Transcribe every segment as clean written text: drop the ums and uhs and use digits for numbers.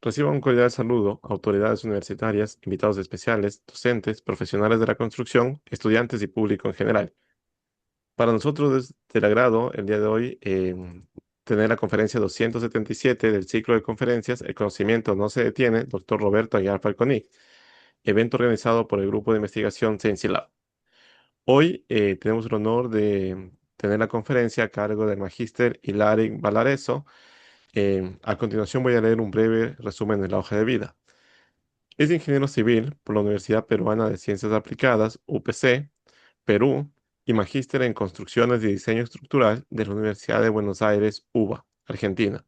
Reciba un cordial saludo a autoridades universitarias, invitados especiales, docentes, profesionales de la construcción, estudiantes y público en general. Para nosotros es del agrado el día de hoy tener la conferencia 277 del ciclo de conferencias El conocimiento no se detiene, doctor Roberto Aguiar Falconi, evento organizado por el grupo de investigación Science Lab. Hoy tenemos el honor de tener la conferencia a cargo del magíster Hilary Valareso. A continuación voy a leer un breve resumen de la hoja de vida. Es ingeniero civil por la Universidad Peruana de Ciencias Aplicadas, UPC, Perú, y magíster en construcciones y diseño estructural de la Universidad de Buenos Aires, UBA, Argentina.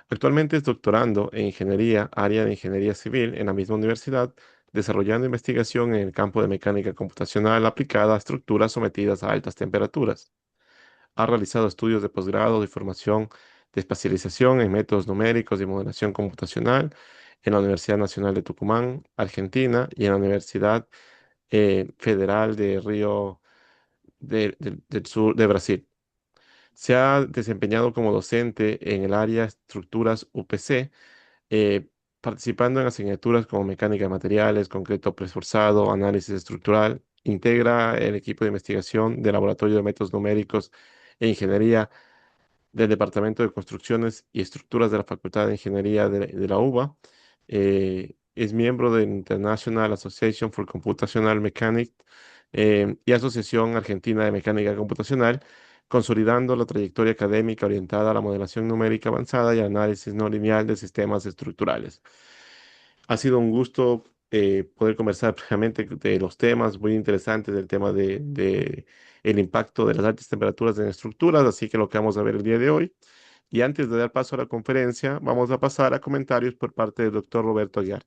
Actualmente es doctorando en ingeniería, área de ingeniería civil en la misma universidad, desarrollando investigación en el campo de mecánica computacional aplicada a estructuras sometidas a altas temperaturas. Ha realizado estudios de posgrado y formación de especialización en métodos numéricos y modelación computacional en la Universidad Nacional de Tucumán, Argentina, y en la Universidad Federal de Río del Sur de Brasil. Se ha desempeñado como docente en el área estructuras UPC, eh, participando en asignaturas como mecánica de materiales, concreto preesforzado, análisis estructural. Integra el equipo de investigación del Laboratorio de Métodos Numéricos e Ingeniería del Departamento de Construcciones y Estructuras de la Facultad de Ingeniería de la UBA. Es miembro del International Association for Computational Mechanics y Asociación Argentina de Mecánica Computacional, consolidando la trayectoria académica orientada a la modelación numérica avanzada y análisis no lineal de sistemas estructurales. Ha sido un gusto poder conversar previamente de los temas muy interesantes del tema de el impacto de las altas temperaturas en estructuras, así que lo que vamos a ver el día de hoy. Y antes de dar paso a la conferencia, vamos a pasar a comentarios por parte del doctor Roberto Aguiar.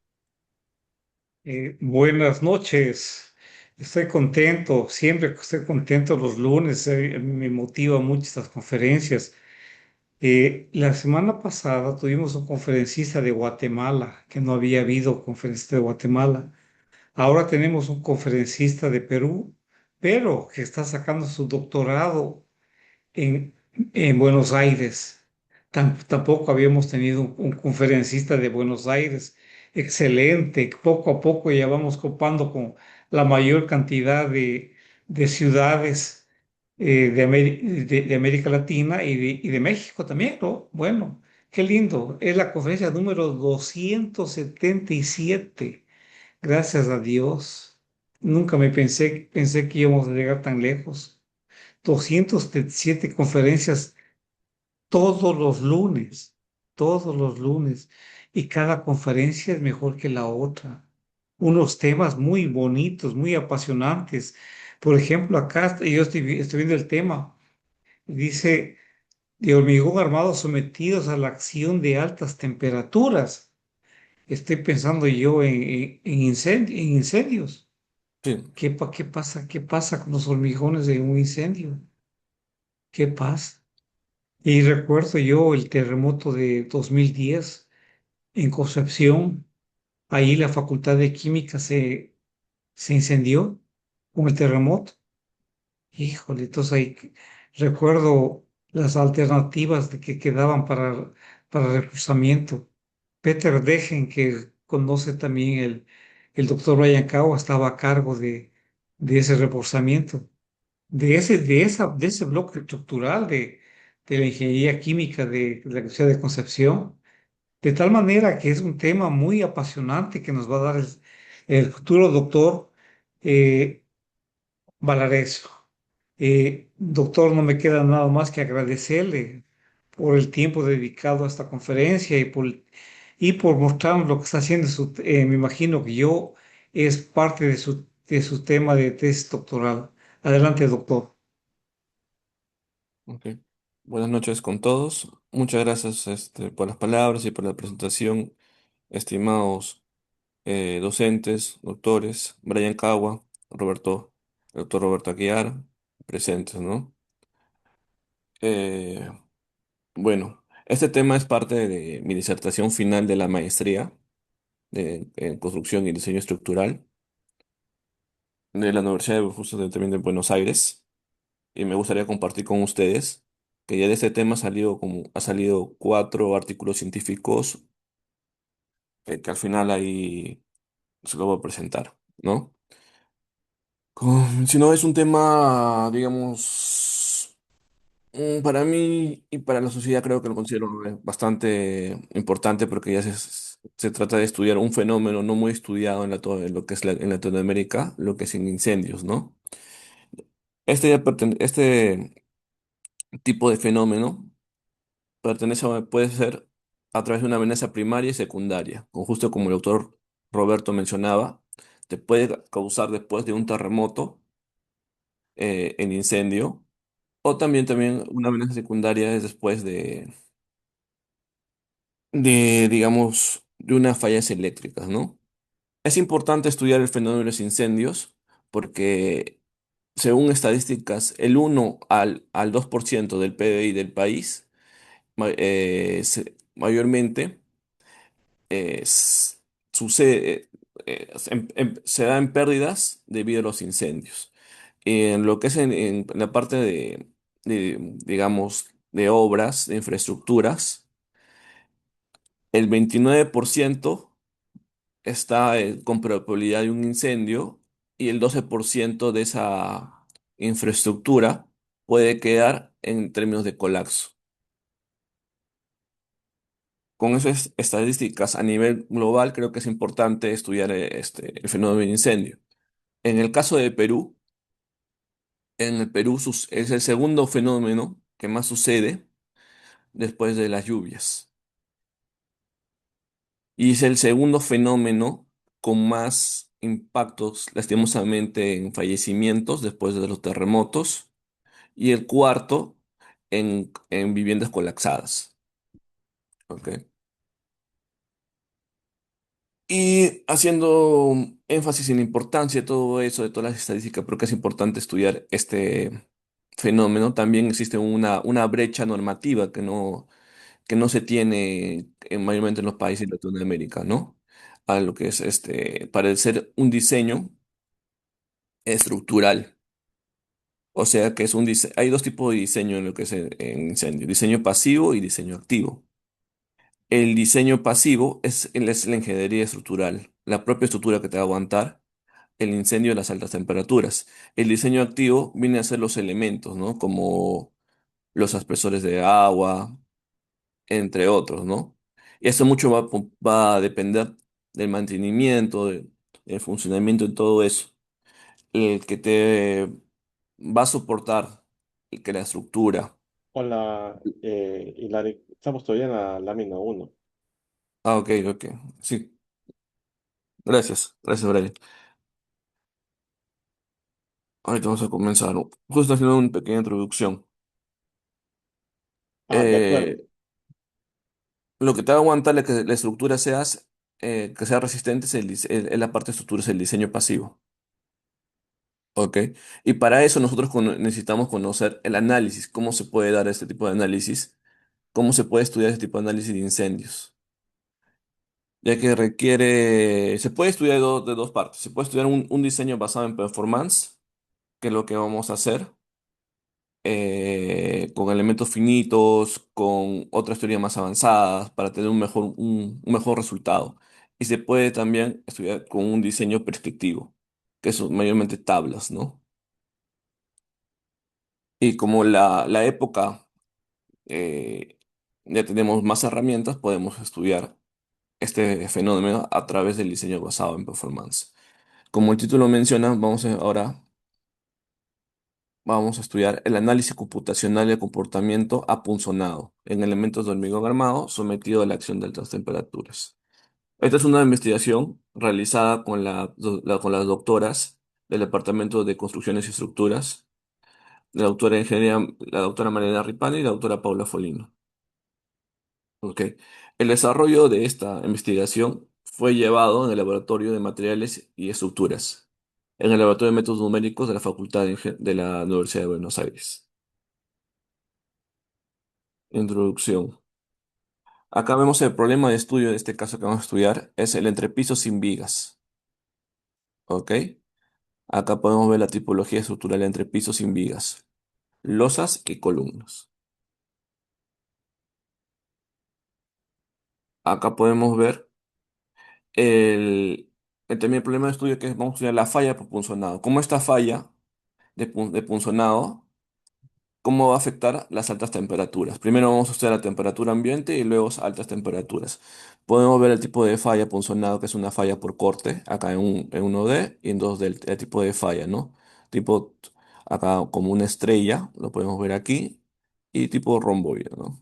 Buenas noches. Estoy contento, siempre que estoy contento los lunes, me motiva mucho estas conferencias. La semana pasada tuvimos un conferencista de Guatemala, que no había habido conferencista de Guatemala. Ahora tenemos un conferencista de Perú, pero que está sacando su doctorado en, en Buenos Aires. Tampoco habíamos tenido un conferencista de Buenos Aires. Excelente. Poco a poco ya vamos copando con la mayor cantidad de ciudades de América Latina y de México también, ¿no? Bueno, qué lindo. Es la conferencia número 277. Gracias a Dios. Nunca pensé que íbamos a llegar tan lejos. 207 conferencias todos los lunes, y cada conferencia es mejor que la otra. Unos temas muy bonitos, muy apasionantes. Por ejemplo, acá yo estoy viendo el tema, dice, de hormigón armado sometidos a la acción de altas temperaturas. Estoy pensando yo en incendios. Sí, ¿Qué pasa? ¿Qué pasa con los hormigones de un incendio? ¿Qué pasa? Y recuerdo yo el terremoto de 2010 en Concepción. Ahí la Facultad de Química se incendió con el terremoto. Híjole, entonces ahí recuerdo las alternativas que quedaban para reforzamiento. Peter Dejen, que conoce también el doctor Brian Cao, estaba a cargo de ese reforzamiento, de ese bloque estructural de la ingeniería química de la Universidad de Concepción, de tal manera que es un tema muy apasionante que nos va a dar el futuro doctor eh, Valareso. Doctor, no me queda nada más que agradecerle por el tiempo dedicado a esta conferencia y por mostrarnos lo que está haciendo. Me imagino que yo es parte de su tema de tesis doctoral. Adelante, doctor. Ok. Buenas noches con todos. Muchas gracias por las palabras y por la presentación, estimados docentes, doctores, Brian Cagua, el doctor Roberto Aguiar, presentes, ¿no? Eh, bueno, este tema es parte de mi disertación final de la maestría en construcción y diseño estructural de la Universidad también de Buenos Aires, y me gustaría compartir con ustedes que ya de este tema ha salido 4 artículos científicos que al final ahí se lo voy a presentar, ¿no? Si no, es un tema, digamos, para mí y para la sociedad creo que lo considero bastante importante porque ya se trata de estudiar un fenómeno no muy estudiado en lo que es en Latinoamérica, lo que es en incendios, ¿no? Este tipo de fenómeno puede ser a través de una amenaza primaria y secundaria, justo como el autor Roberto mencionaba, te puede causar después de un terremoto el incendio, o también una amenaza secundaria es después digamos, de unas fallas eléctricas, ¿no? Es importante estudiar el fenómeno de los incendios porque, según estadísticas, el 1 al 2% del PBI del país mayormente sucede, se da en pérdidas debido a los incendios. En lo que es en la parte digamos, de obras, de infraestructuras, el 29% está con probabilidad de un incendio y el 12% de esa infraestructura puede quedar en términos de colapso. Con esas estadísticas a nivel global, creo que es importante estudiar el fenómeno del incendio. En el caso de Perú, en el Perú es el segundo fenómeno que más sucede después de las lluvias. Y es el segundo fenómeno con más impactos, lastimosamente, en fallecimientos después de los terremotos. Y el cuarto en viviendas colapsadas. ¿Ok? Y haciendo énfasis en la importancia de todo eso, de todas las estadísticas, porque es importante estudiar este fenómeno, también existe una brecha normativa que no se tiene mayormente en los países de Latinoamérica, ¿no? A lo que es para ser un diseño estructural. O sea que hay dos tipos de diseño en lo que es en incendio, diseño pasivo y diseño activo. El diseño pasivo es la ingeniería estructural, la propia estructura que te va a aguantar el incendio de las altas temperaturas. El diseño activo viene a ser los elementos, ¿no? Como los aspersores de agua, entre otros, ¿no? Y esto mucho va a depender del mantenimiento, del funcionamiento de todo eso. El que te va a soportar, el que la estructura. Hola, estamos todavía en la lámina uno. Ah, ok, ok. Sí, gracias, Brian. Ahorita vamos a comenzar. Justo haciendo una pequeña introducción. Ah, de acuerdo. Eh, lo que te va a aguantar que la estructura que sea resistente es la parte de estructura, es el diseño pasivo. ¿Ok? Y para eso nosotros necesitamos conocer el análisis, cómo se puede dar este tipo de análisis, cómo se puede estudiar este tipo de análisis de incendios. Ya que se puede estudiar de dos partes. Se puede estudiar un diseño basado en performance, que es lo que vamos a hacer con elementos finitos, con otras teorías más avanzadas, para tener un mejor resultado. Y se puede también estudiar con un diseño perspectivo, que son mayormente tablas, ¿no? Y como la época eh, ya tenemos más herramientas, podemos estudiar este fenómeno a través del diseño basado en performance. Como el título menciona, ahora vamos a estudiar el análisis computacional del comportamiento apunzonado en elementos de hormigón armado sometido a la acción de altas temperaturas. Esta es una investigación realizada con las doctoras del Departamento de Construcciones y Estructuras, la doctora Mariana Ripani y la doctora Paula Folino. Ok. El desarrollo de esta investigación fue llevado en el Laboratorio de Materiales y Estructuras, en el Laboratorio de Métodos Numéricos de la Facultad de la Universidad de Buenos Aires. Introducción. Acá vemos el problema de estudio de este caso que vamos a estudiar, es el entrepiso sin vigas. ¿Ok? Acá podemos ver la tipología estructural de entrepiso sin vigas, losas y columnas. Acá podemos ver El, también el problema de estudio que vamos a estudiar la falla por punzonado. ¿Cómo esta falla de punzonado, cómo va a afectar las altas temperaturas? Primero vamos a estudiar la temperatura ambiente y luego altas temperaturas. Podemos ver el tipo de falla punzonado, que es una falla por corte, acá en 1D y en 2D el tipo de falla, ¿no? Tipo, acá como una estrella, lo podemos ver aquí, y tipo romboide, ¿no?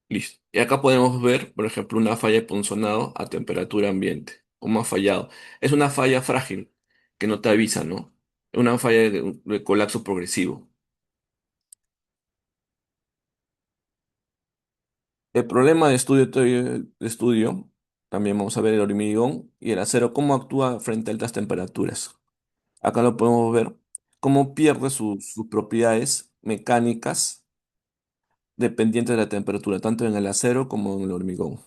Listo. Y acá podemos ver, por ejemplo, una falla de punzonado a temperatura ambiente. ¿Cómo ha fallado? Es una falla frágil que no te avisa, ¿no? Es una falla de colapso progresivo. El problema de estudio, también vamos a ver el hormigón y el acero, cómo actúa frente a altas temperaturas. Acá lo podemos ver cómo pierde sus propiedades mecánicas dependientes de la temperatura, tanto en el acero como en el hormigón.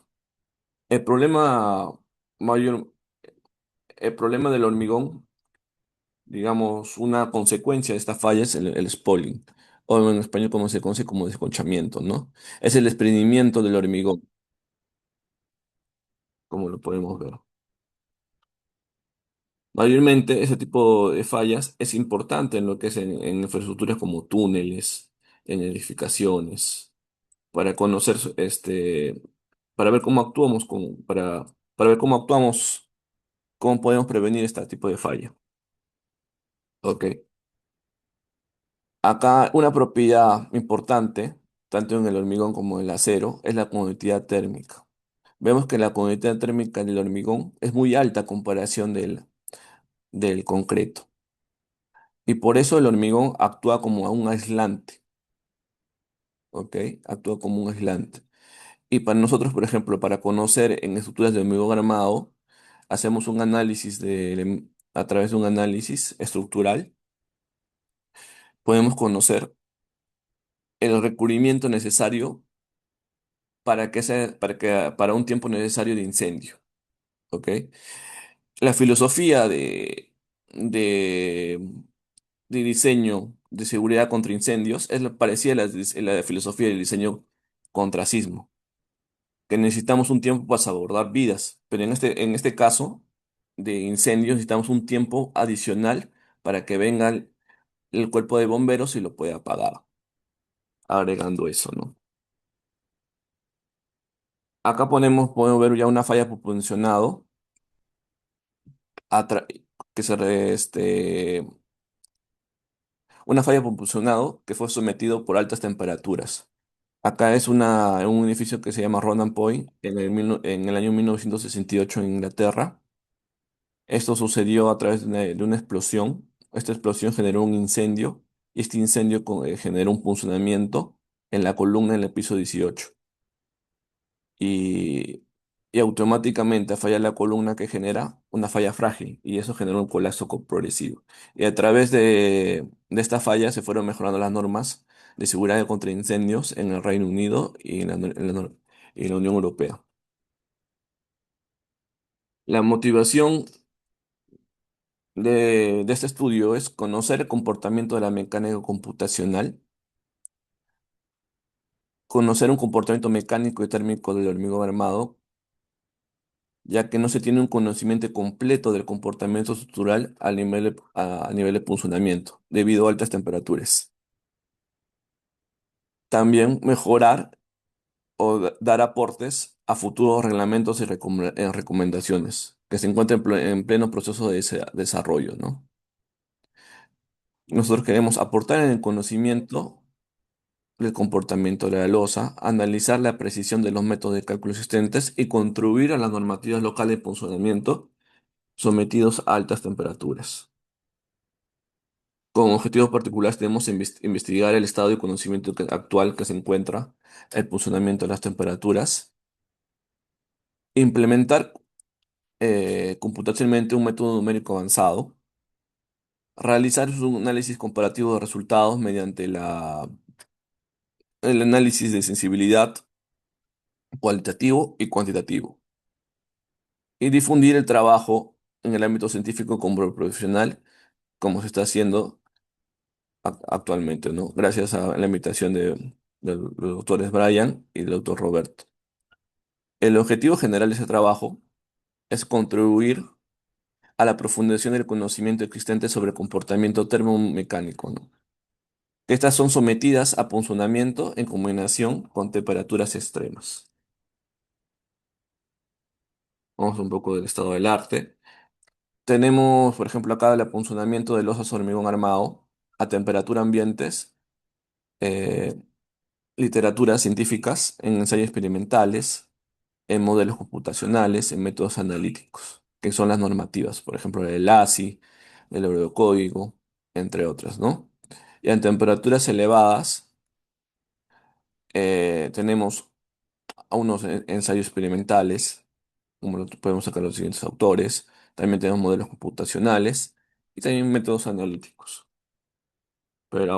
El problema mayor, el problema del hormigón, digamos, una consecuencia de esta falla es el spalling, o en español como se conoce como desconchamiento, ¿no? Es el desprendimiento del hormigón, como lo podemos ver. Mayormente, ese tipo de fallas es importante en lo que es en infraestructuras como túneles, en edificaciones, para conocer, para ver cómo actuamos, para ver cómo actuamos, cómo podemos prevenir este tipo de falla. Ok. Acá una propiedad importante, tanto en el hormigón como en el acero, es la conductividad térmica. Vemos que la conductividad térmica del hormigón es muy alta a comparación del concreto. Y por eso el hormigón actúa como un aislante, ¿ok? Actúa como un aislante. Y para nosotros, por ejemplo, para conocer en estructuras de hormigón armado, hacemos un análisis a través de un análisis estructural, podemos conocer el recubrimiento necesario para un tiempo necesario de incendio, ¿ok? La filosofía de, de diseño de seguridad contra incendios es parecida a la filosofía del diseño contra sismo, que necesitamos un tiempo para salvaguardar vidas, pero en este caso de incendios necesitamos un tiempo adicional para que venga el cuerpo de bomberos y lo pueda apagar, agregando eso, ¿no? Acá podemos ver ya una falla por funcionado atra- que se re- este, una falla propulsionado que fue sometido por altas temperaturas. Acá es un edificio que se llama Ronan Point en el año 1968 en Inglaterra. Esto sucedió a través de una explosión. Esta explosión generó un incendio y este incendio generó un punzonamiento en la columna en el piso 18 y, y automáticamente falla la columna que genera una falla frágil y eso genera un colapso progresivo. Y a través de esta falla se fueron mejorando las normas de seguridad contra incendios en el Reino Unido y en la Unión Europea. La motivación de este estudio es conocer el comportamiento de la mecánica computacional, conocer un comportamiento mecánico y térmico del hormigón armado, ya que no se tiene un conocimiento completo del comportamiento estructural a nivel de punzonamiento, debido a altas temperaturas. También mejorar o dar aportes a futuros reglamentos y recomendaciones que se encuentren en pleno proceso de ese desarrollo, ¿no? Nosotros queremos aportar en el conocimiento del comportamiento de la losa, analizar la precisión de los métodos de cálculo existentes y contribuir a las normativas locales de funcionamiento sometidos a altas temperaturas. Con objetivos particulares tenemos investigar el estado de conocimiento actual que se encuentra, el funcionamiento de las temperaturas, implementar computacionalmente un método numérico avanzado, realizar un análisis comparativo de resultados mediante el análisis de sensibilidad cualitativo y cuantitativo, y difundir el trabajo en el ámbito científico como profesional, como se está haciendo actualmente, ¿no? Gracias a la invitación de los doctores Brian y del doctor Roberto. El objetivo general de ese trabajo es contribuir a la profundización del conocimiento existente sobre el comportamiento termomecánico, ¿no? Estas son sometidas a punzonamiento en combinación con temperaturas extremas. Vamos un poco del estado del arte. Tenemos, por ejemplo, acá el apunzonamiento de losas de hormigón armado a temperatura ambientes, eh, literaturas científicas, en ensayos experimentales, en modelos computacionales, en métodos analíticos, que son las normativas, por ejemplo, el ASI, el Eurocódigo, entre otras, ¿no? Y en temperaturas elevadas tenemos a unos ensayos experimentales, como lo podemos sacar los siguientes autores, también tenemos modelos computacionales y también métodos analíticos, pero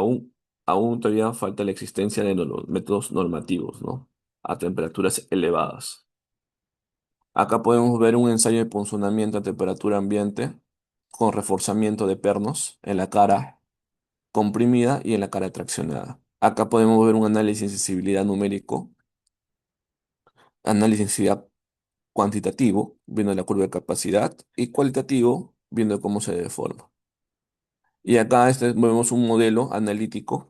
aún todavía falta la existencia de los métodos normativos, ¿no? A temperaturas elevadas. Acá podemos ver un ensayo de punzonamiento a temperatura ambiente con reforzamiento de pernos en la cara comprimida y en la cara traccionada. Acá podemos ver un análisis de sensibilidad numérico, análisis de sensibilidad cuantitativo, viendo la curva de capacidad, y cualitativo, viendo cómo se deforma. Y acá vemos un modelo analítico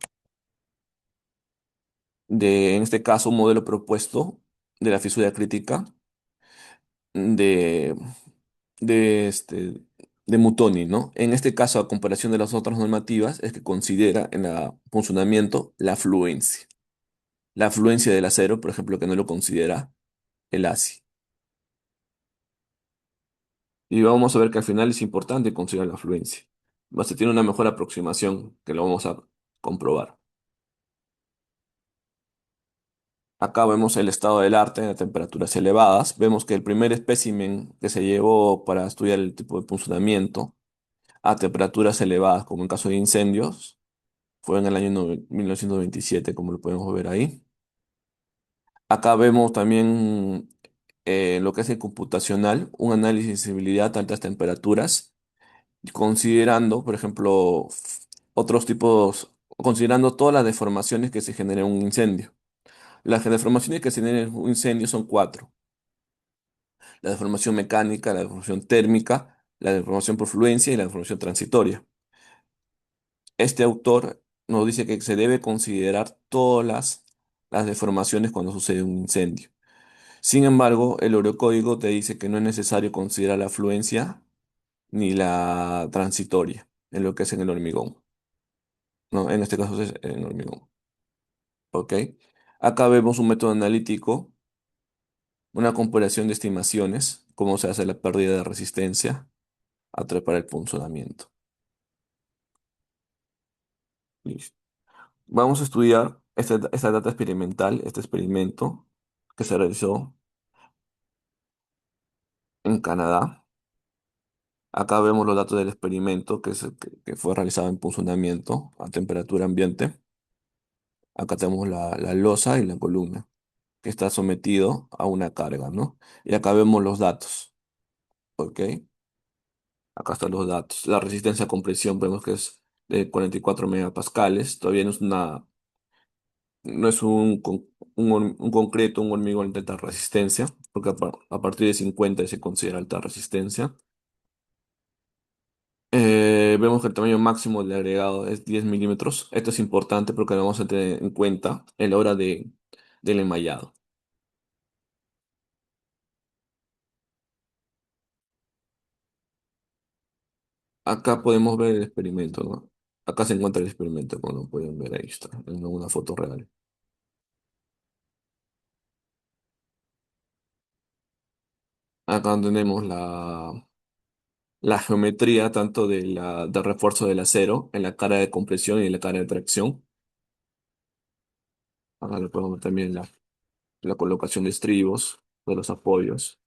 en este caso, un modelo propuesto de la fisura crítica de, de Mutoni, ¿no? En este caso, a comparación de las otras normativas, es que considera en el funcionamiento la fluencia. La fluencia del acero, por ejemplo, que no lo considera el ASI. Y vamos a ver que al final es importante considerar la fluencia. Se tiene una mejor aproximación que lo vamos a comprobar. Acá vemos el estado del arte a temperaturas elevadas. Vemos que el primer espécimen que se llevó para estudiar el tipo de funcionamiento a temperaturas elevadas, como en caso de incendios, fue en el año 1927, como lo podemos ver ahí. Acá vemos también lo que es el computacional, un análisis de sensibilidad a altas temperaturas, considerando, por ejemplo, otros tipos, considerando todas las deformaciones que se generan en un incendio. Las deformaciones que se generan en un incendio son cuatro: la deformación mecánica, la deformación térmica, la deformación por fluencia y la deformación transitoria. Este autor nos dice que se debe considerar todas las deformaciones cuando sucede un incendio. Sin embargo, el Eurocódigo te dice que no es necesario considerar la fluencia ni la transitoria en lo que es en el hormigón. No, en este caso es en hormigón. ¿Ok? Acá vemos un método analítico, una comparación de estimaciones, cómo se hace la pérdida de resistencia para el funcionamiento. Listo. Vamos a estudiar esta data experimental, este experimento que se realizó en Canadá. Acá vemos los datos del experimento que fue realizado en funcionamiento a temperatura ambiente. Acá tenemos la losa y la columna, que está sometido a una carga, ¿no? Y acá vemos los datos, ¿ok? Acá están los datos. La resistencia a compresión vemos que es de 44 megapascales. Todavía no es un concreto, un hormigón de alta resistencia, porque a partir de 50 se considera alta resistencia. Vemos que el tamaño máximo del agregado es 10 milímetros. Esto es importante porque lo vamos a tener en cuenta en la hora del enmayado. Acá podemos ver el experimento, ¿no? Acá se encuentra el experimento, como lo pueden ver, ahí está, en una foto real. Acá tenemos la geometría tanto del refuerzo del acero en la cara de compresión y en la cara de tracción. Acá le podemos ver también la colocación de estribos, de los apoyos.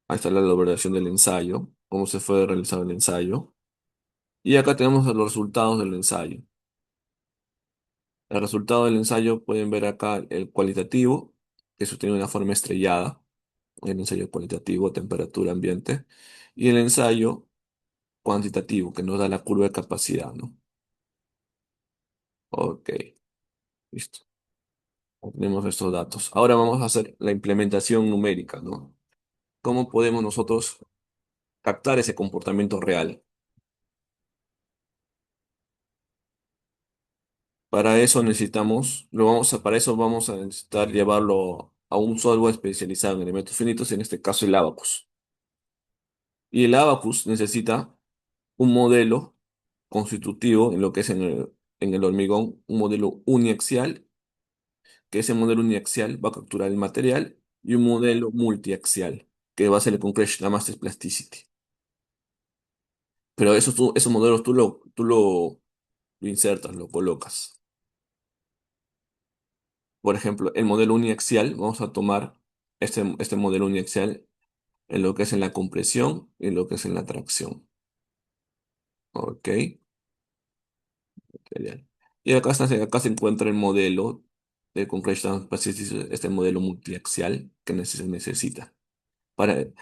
Ahí está la elaboración del ensayo, cómo se fue realizado el ensayo. Y acá tenemos los resultados del ensayo. El resultado del ensayo pueden ver acá el cualitativo, que eso tiene una forma estrellada, el ensayo cualitativo, temperatura ambiente, y el ensayo cuantitativo, que nos da la curva de capacidad, ¿no? Ok, listo. Tenemos estos datos. Ahora vamos a hacer la implementación numérica, ¿no? ¿Cómo podemos nosotros captar ese comportamiento real? Para eso necesitamos, para eso vamos a necesitar llevarlo a un software especializado en elementos finitos, en este caso el Abacus. Y el Abacus necesita un modelo constitutivo en lo que es en el hormigón, un modelo uniaxial, que ese modelo uniaxial va a capturar el material, y un modelo multiaxial, que va a ser el Concretion Mass Plasticity. Pero esos modelos lo insertas, lo colocas. Por ejemplo, el modelo uniaxial, vamos a tomar este modelo uniaxial en lo que es en la compresión y en lo que es en la tracción. Ok, genial. Y acá se encuentra el modelo de Concretion Plasticity, este modelo multiaxial que se necesita.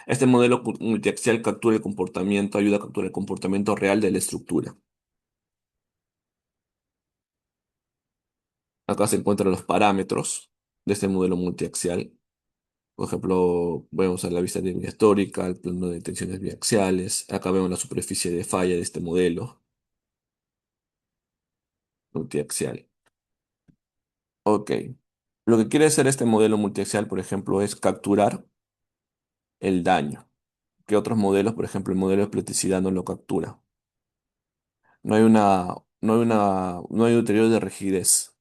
Este modelo multiaxial captura el comportamiento, ayuda a capturar el comportamiento real de la estructura. Acá se encuentran los parámetros de este modelo multiaxial. Por ejemplo, vemos a la vista de línea histórica, el plano de tensiones biaxiales. Acá vemos la superficie de falla de este modelo multiaxial. Ok. Lo que quiere hacer este modelo multiaxial, por ejemplo, es capturar el daño, que otros modelos, por ejemplo, el modelo de plasticidad no lo captura. No hay no hay un deterioro de rigidez,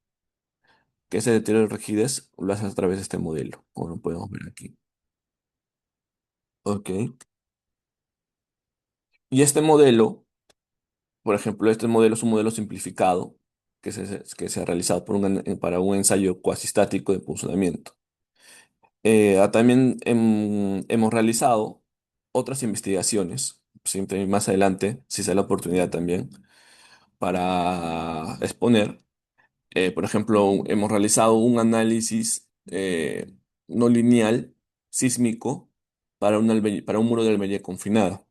que ese deterioro de rigidez lo hace a través de este modelo, como lo podemos ver aquí. Ok. Y este modelo, por ejemplo, este modelo es un modelo simplificado que se ha realizado para un ensayo cuasistático de funcionamiento. También hemos realizado otras investigaciones, siempre más adelante, si se da la oportunidad también, para exponer. Por ejemplo, hemos realizado un análisis no lineal sísmico para un muro de almería confinada.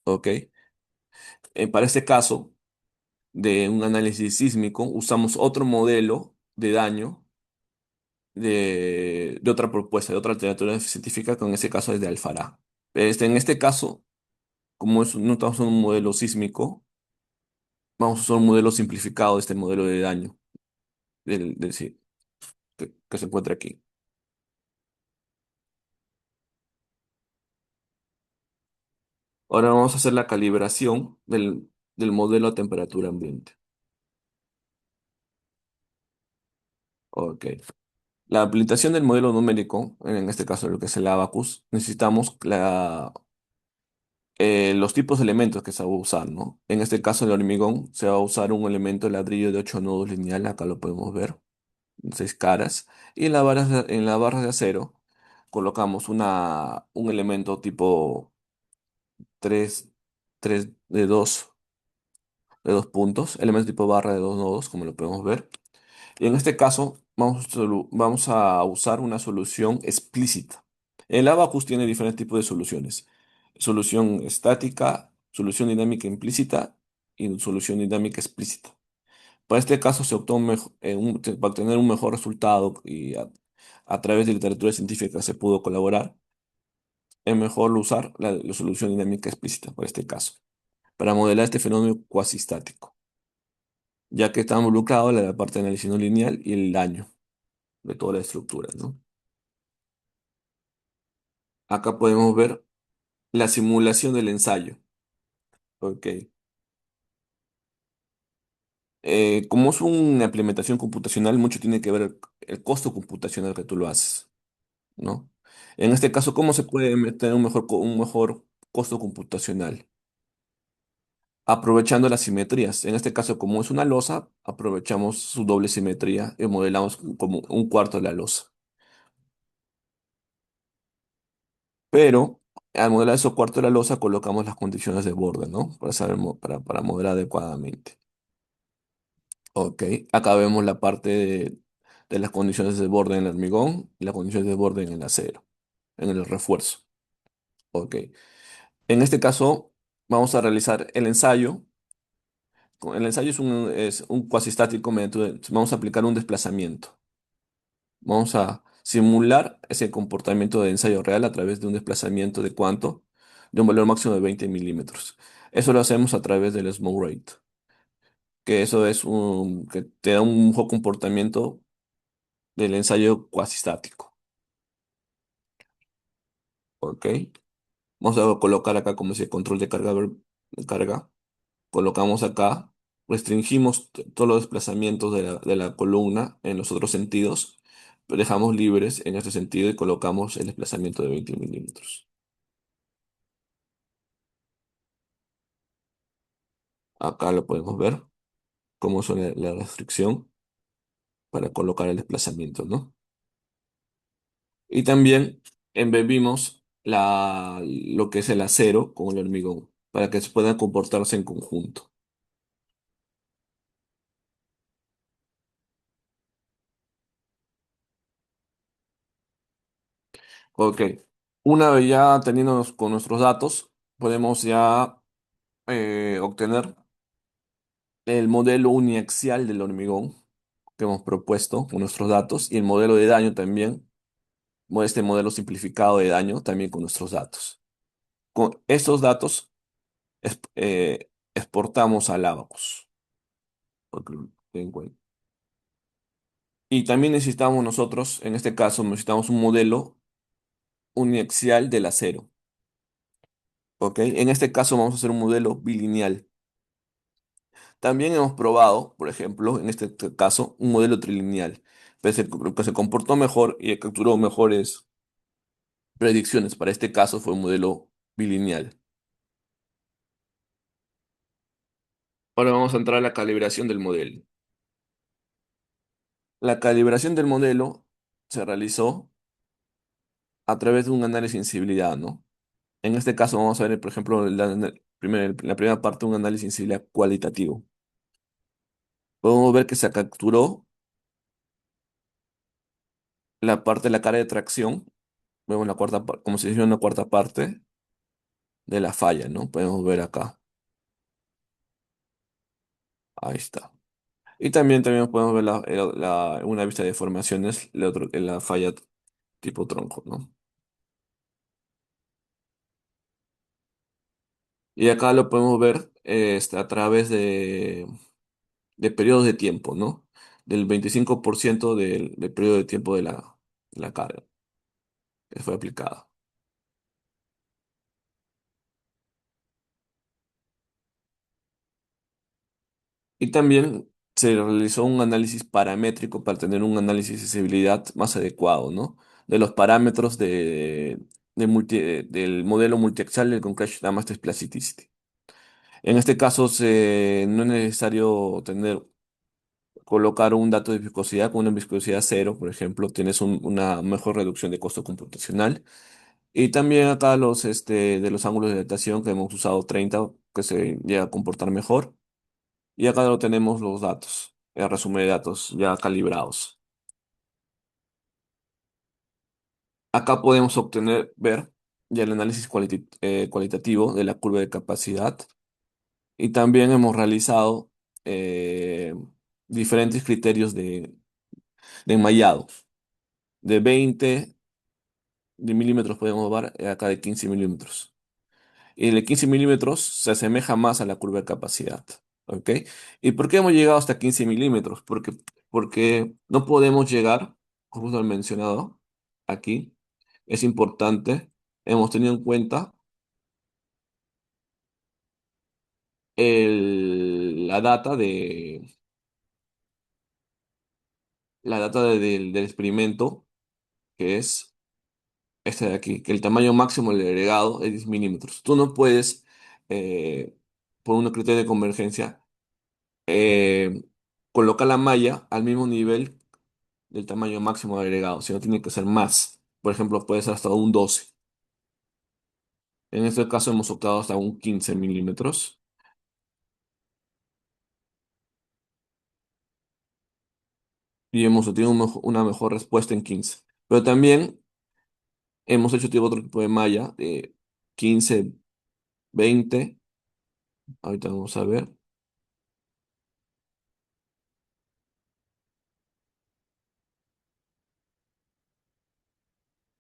¿Ok? Para este caso de un análisis sísmico, usamos otro modelo de daño de otra propuesta, de otra literatura científica, que en ese caso es de Alfará. En este caso, como no estamos en un modelo sísmico, vamos a usar un modelo simplificado de este modelo de daño sí, que se encuentra aquí. Ahora vamos a hacer la calibración del modelo a temperatura ambiente. Ok. La aplicación del modelo numérico, en este caso lo que es el abacus, necesitamos los tipos de elementos que se va a usar, ¿no? En este caso, el hormigón se va a usar un elemento de ladrillo de 8 nodos lineal, acá lo podemos ver, 6 caras. Y en las barras de acero colocamos un elemento tipo 3 3 de dos puntos, elemento tipo barra de 2 nodos, como lo podemos ver. Y en este caso, vamos a usar una solución explícita. El Abacus tiene diferentes tipos de soluciones. Solución estática, solución dinámica implícita y solución dinámica explícita. Para este caso se optó para obtener un mejor resultado y a través de literatura científica se pudo colaborar. Es mejor usar la solución dinámica explícita para este caso, para modelar este fenómeno cuasi estático, ya que está involucrado la parte de análisis no lineal y el daño de toda la estructura, ¿no? Acá podemos ver la simulación del ensayo. Ok. Como es una implementación computacional, mucho tiene que ver el costo computacional que tú lo haces, ¿no? En este caso, ¿cómo se puede tener un mejor costo computacional? Aprovechando las simetrías. En este caso, como es una losa, aprovechamos su doble simetría y modelamos como un cuarto de la losa. Pero al modelar esos cuartos de la losa, colocamos las condiciones de borde, ¿no? Para modelar adecuadamente. Ok, acá vemos la parte de las condiciones de borde en el hormigón y las condiciones de borde en el acero, en el refuerzo. Ok, en este caso vamos a realizar el ensayo. El ensayo es un cuasistático vamos a aplicar un desplazamiento. Vamos a simular ese comportamiento de ensayo real a través de un desplazamiento de cuánto, de un valor máximo de 20 milímetros. Eso lo hacemos a través del Smoke Rate, que eso es que te da un mejor comportamiento del ensayo cuasi estático. ¿Ok? Vamos a colocar acá como ese control de carga, de carga. Colocamos acá, restringimos todos los desplazamientos de la columna en los otros sentidos, pero dejamos libres en este sentido y colocamos el desplazamiento de 20 milímetros. Acá lo podemos ver, cómo es la restricción para colocar el desplazamiento, ¿no? Y también embebimos lo que es el acero con el hormigón, para que se puedan comportarse en conjunto. Ok, una vez ya teniendo con nuestros datos, podemos ya obtener el modelo uniaxial del hormigón que hemos propuesto con nuestros datos y el modelo de daño también, este modelo simplificado de daño también con nuestros datos. Con estos datos exportamos al Abacus. Porque lo ten en cuenta. Y también necesitamos nosotros, en este caso, necesitamos un modelo uniaxial del acero. ¿Ok? En este caso vamos a hacer un modelo bilineal. También hemos probado, por ejemplo, en este caso, un modelo trilineal. Lo que se comportó mejor y capturó mejores predicciones para este caso fue un modelo bilineal. Ahora vamos a entrar a la calibración del modelo. La calibración del modelo se realizó a través de un análisis de sensibilidad, ¿no? En este caso vamos a ver, por ejemplo, la primera parte, un análisis de sensibilidad cualitativo. Podemos ver que se capturó la parte de la carga de tracción. Vemos la cuarta, como si fuera una cuarta parte de la falla, ¿no? Podemos ver acá. Ahí está. Y también podemos ver una vista de formaciones, la falla tipo tronco, ¿no? Y acá lo podemos ver a través de periodos de tiempo, ¿no? Del 25% del periodo de tiempo de la carga que fue aplicada. Y también se realizó un análisis paramétrico para tener un análisis de sensibilidad más adecuado, ¿no? De los parámetros del modelo multiaxial del Concrete Damascus Splasticity. En este caso, no es necesario colocar un dato de viscosidad con una viscosidad cero, por ejemplo, tienes una mejor reducción de costo computacional. Y también acá de los ángulos de datación que hemos usado 30 que se llega a comportar mejor. Y acá lo tenemos los datos, el resumen de datos ya calibrados. Acá podemos ver ya el análisis cualitativo de la curva de capacidad. Y también hemos realizado eh, diferentes criterios de enmayado. De 20 de milímetros podemos ver acá de 15 milímetros. Y el de 15 milímetros se asemeja más a la curva de capacidad. ¿Ok? ¿Y por qué hemos llegado hasta 15 milímetros? Porque no podemos llegar, como lo he mencionado aquí, es importante, hemos tenido en cuenta la data del experimento, que es este de aquí, que el tamaño máximo del agregado es 10 milímetros. Tú no puedes, eh, por un criterio de convergencia, eh, colocar la malla al mismo nivel del tamaño máximo de agregado, sino tiene que ser más. Por ejemplo, puede ser hasta un 12. En este caso hemos optado hasta un 15 milímetros y hemos obtenido una mejor respuesta en 15. Pero también hemos hecho tipo otro tipo de malla de 15, 20. Ahorita vamos a ver.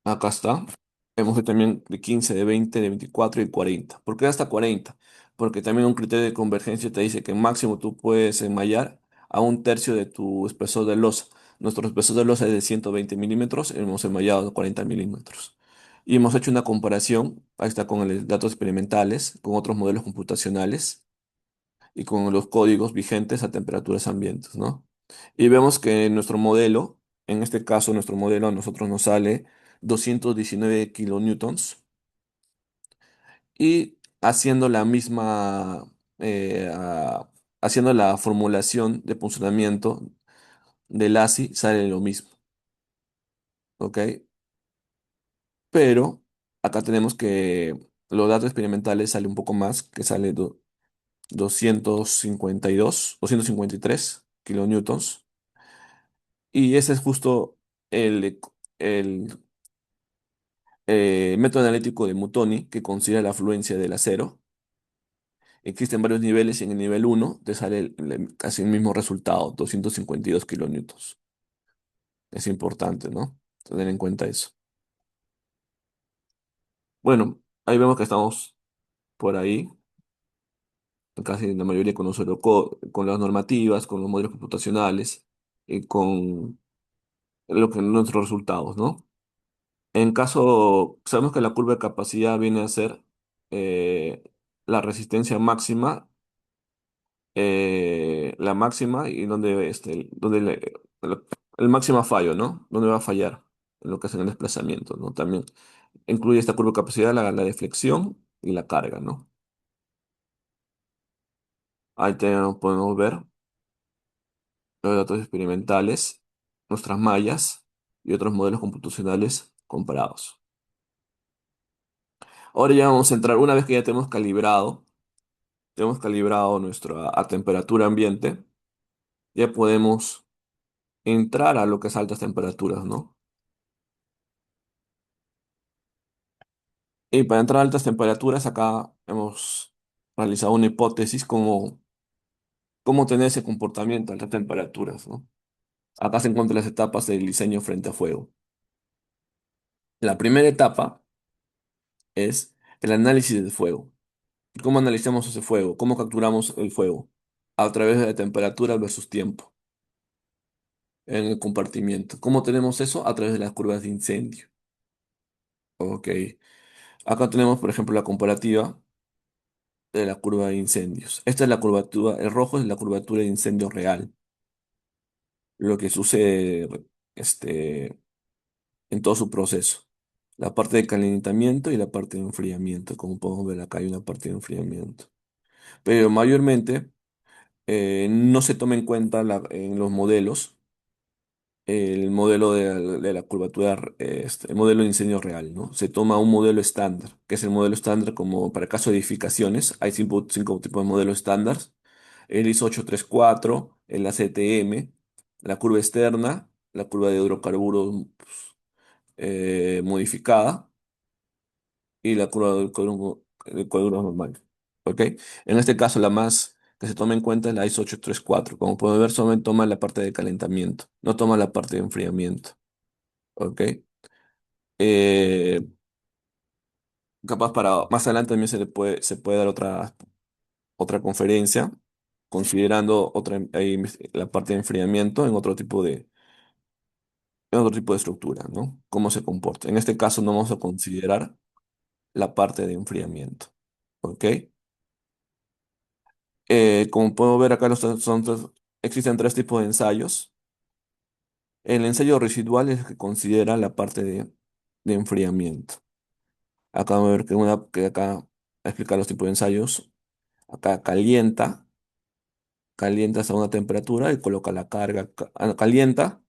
Acá está. Hemos hecho también de 15, de 20, de 24 y 40. ¿Por qué hasta 40? Porque también un criterio de convergencia te dice que máximo tú puedes enmayar a un tercio de tu espesor de losa. Nuestro espesor de losa es de 120 milímetros, hemos enmayado a 40 milímetros. Y hemos hecho una comparación, ahí está con los datos experimentales, con otros modelos computacionales y con los códigos vigentes a temperaturas ambientes, ¿no? Y vemos que nuestro modelo, en este caso nuestro modelo a nosotros nos sale 219 kilonewtons y haciendo la misma, haciendo la formulación de funcionamiento del ASI sale lo mismo, ¿ok? Pero acá tenemos que los datos experimentales sale un poco más, que sale 253 kilonewtons. Y ese es justo el método analítico de Mutoni, que considera la afluencia del acero. Existen varios niveles y en el nivel uno te sale casi el mismo resultado, 252 kilonewtons. Es importante, ¿no? Tener en cuenta eso. Bueno, ahí vemos que estamos por ahí, casi la mayoría con, con las normativas, con los modelos computacionales y con lo que nuestros resultados, ¿no? En caso, sabemos que la curva de capacidad viene a ser eh, la resistencia máxima, la máxima y donde, el máximo fallo, ¿no? ¿Dónde va a fallar en lo que es en el desplazamiento, ¿no? También incluye esta curva de capacidad la deflexión y la carga, ¿no? Ahí podemos ver los datos experimentales, nuestras mallas y otros modelos computacionales comparados. Ahora ya vamos a entrar, una vez que ya tenemos calibrado nuestra a temperatura ambiente, ya podemos entrar a lo que es altas temperaturas, ¿no? Y para entrar a altas temperaturas, acá hemos realizado una hipótesis como cómo tener ese comportamiento a altas temperaturas, ¿no? Acá se encuentran las etapas del diseño frente a fuego. La primera etapa es el análisis del fuego. ¿Cómo analizamos ese fuego? ¿Cómo capturamos el fuego? A través de la temperatura versus tiempo en el compartimiento. ¿Cómo tenemos eso? A través de las curvas de incendio. Ok. Acá tenemos, por ejemplo, la comparativa de la curva de incendios. Esta es la curvatura, el rojo es la curvatura de incendio real. Lo que sucede este, en todo su proceso. La parte de calentamiento y la parte de enfriamiento. Como podemos ver acá hay una parte de enfriamiento. Pero mayormente no se toma en cuenta en los modelos el modelo de la curvatura, el modelo de diseño real, ¿no? Se toma un modelo estándar, que es el modelo estándar como para caso de edificaciones. Hay cinco tipos de modelos estándar. El ISO 834, el ACTM, la curva externa, la curva de hidrocarburos modificada y la curva de cuadros normal. ¿Ok? En este caso, la más que se toma en cuenta es la ISO 834. Como pueden ver, solamente toma la parte de calentamiento, no toma la parte de enfriamiento. ¿Ok? Eh, Capaz para más adelante también se puede dar otra conferencia, considerando la parte de enfriamiento en otro tipo de estructura, ¿no? Cómo se comporta. En este caso no vamos a considerar la parte de enfriamiento. ¿Ok? Como puedo ver acá, existen tres tipos de ensayos. El ensayo residual es el que considera la parte de enfriamiento. Acá vamos a ver que acá explica los tipos de ensayos. Acá calienta hasta una temperatura y coloca la carga, calienta,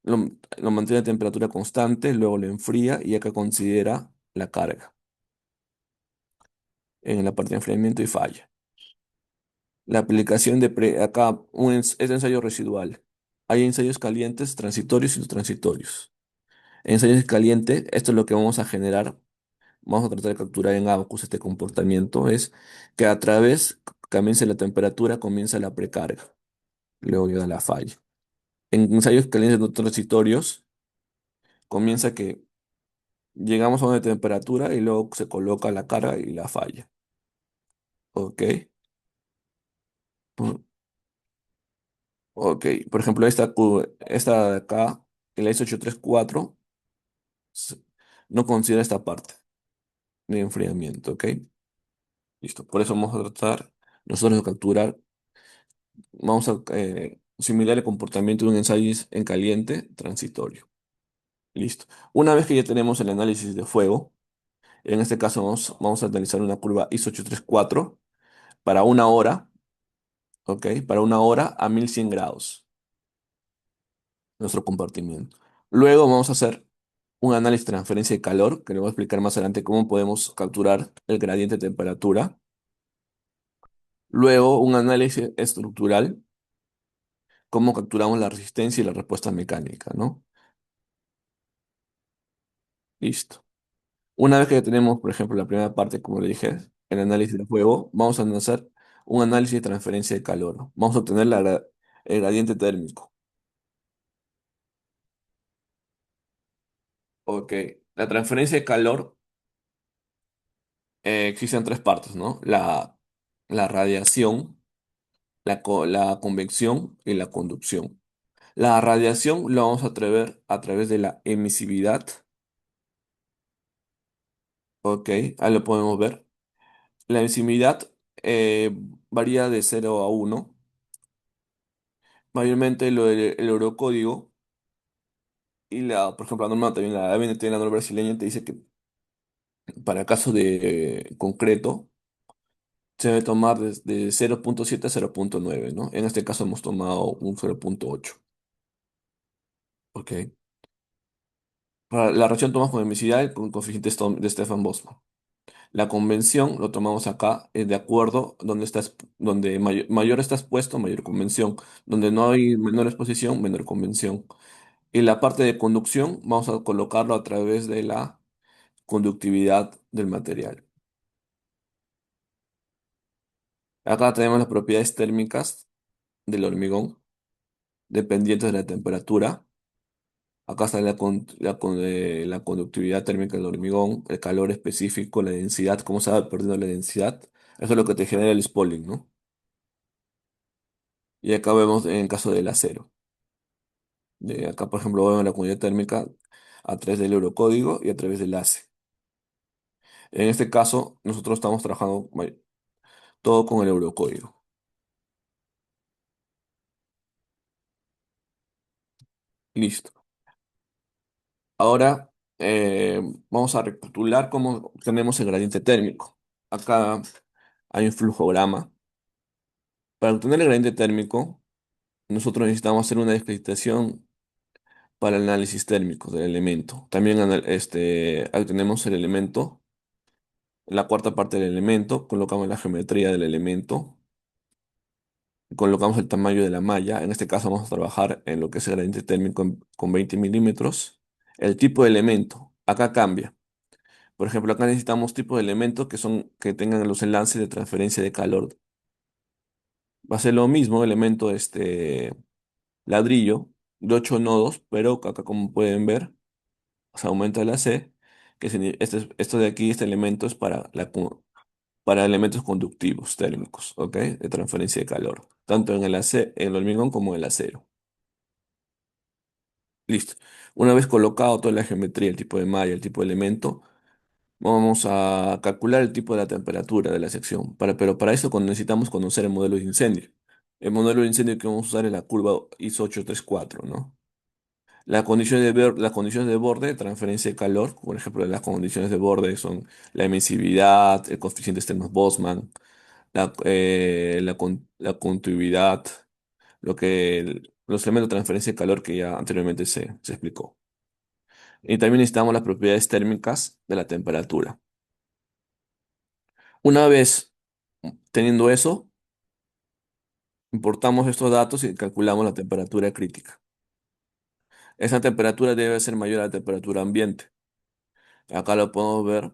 lo, lo mantiene a temperatura constante, luego lo enfría y acá considera la carga en la parte de enfriamiento y falla. La aplicación acá es ensayo residual. Hay ensayos calientes, transitorios y no transitorios. En ensayos calientes, esto es lo que vamos a generar. Vamos a tratar de capturar en Abacus este comportamiento. Es que a través, comienza la temperatura, comienza la precarga. Luego llega la falla. En ensayos calientes no transitorios, comienza que Llegamos a una temperatura y luego se coloca la carga y la falla. ¿Ok? Mm, Ok. Por ejemplo, esta de acá, el S834, s- no considera esta parte de enfriamiento. ¿Ok? Listo. Por eso vamos a tratar nosotros de capturar. Vamos a simular el comportamiento de un ensayo en caliente transitorio. Listo. Una vez que ya tenemos el análisis de fuego, en este caso vamos a analizar una curva ISO 834 para una hora, ¿ok? Para una hora a 1100 grados, nuestro compartimiento. Luego vamos a hacer un análisis de transferencia de calor, que le voy a explicar más adelante cómo podemos capturar el gradiente de temperatura. Luego un análisis estructural, cómo capturamos la resistencia y la respuesta mecánica, ¿no? Listo. Una vez que ya tenemos, por ejemplo, la primera parte, como le dije, el análisis del fuego, vamos a hacer un análisis de transferencia de calor. Vamos a obtener el gradiente térmico. Ok. La transferencia de calor existen tres partes, ¿no? La radiación, la convección y la conducción. La radiación lo vamos a a través de la emisividad. Ok, ahí lo podemos ver. La emisividad varía de 0 a 1. Mayormente el eurocódigo y por ejemplo, la norma también, la ABNT, la norma brasileña, te dice que para casos de concreto se debe tomar desde 0,7 a 0,9, ¿no? En este caso hemos tomado un 0,8. Ok. Para la reacción tomamos con emisividad con coeficiente de Stefan Boltzmann. La convención lo tomamos acá, de acuerdo donde mayor está expuesto, mayor convención. Donde no hay menor exposición, menor convención. Y la parte de conducción vamos a colocarlo a través de la conductividad del material. Acá tenemos las propiedades térmicas del hormigón, dependientes de la temperatura. Acá está la conductividad térmica del hormigón, el calor específico, la densidad, cómo se va perdiendo la densidad. Eso es lo que te genera el spalling, ¿no? Y acá vemos en el caso del acero. Acá, por ejemplo, vemos la comunidad térmica a través del eurocódigo y a través del ACE. En este caso, nosotros estamos trabajando todo con el eurocódigo. Listo. Ahora vamos a recapitular cómo tenemos el gradiente térmico. Acá hay un flujograma. Para obtener el gradiente térmico, nosotros necesitamos hacer una descriptación para el análisis térmico del elemento. También ahí tenemos el elemento, la cuarta parte del elemento, colocamos la geometría del elemento, colocamos el tamaño de la malla. En este caso vamos a trabajar en lo que es el gradiente térmico con 20 milímetros. El tipo de elemento, acá cambia. Por ejemplo, acá necesitamos tipos de elementos que tengan los enlaces de transferencia de calor. Va a ser lo mismo, elemento ladrillo de 8 nodos, pero acá como pueden ver, se aumenta la C, esto de aquí, este elemento es para elementos conductivos térmicos, ¿ok? De transferencia de calor, tanto en en el hormigón como en el acero. Listo. Una vez colocado toda la geometría, el tipo de malla, el tipo de elemento, vamos a calcular el tipo de la temperatura de la sección, pero para eso necesitamos conocer el modelo de incendio. El modelo de incendio que vamos a usar es la curva ISO 834, ¿no? Las condiciones de borde, transferencia de calor, por ejemplo, las condiciones de borde son la emisividad, el coeficiente Stern-Boltzmann, la conductividad, los elementos de transferencia de calor que ya anteriormente se explicó. Y también necesitamos las propiedades térmicas de la temperatura. Una vez teniendo eso, importamos estos datos y calculamos la temperatura crítica. Esa temperatura debe ser mayor a la temperatura ambiente. Acá lo podemos ver,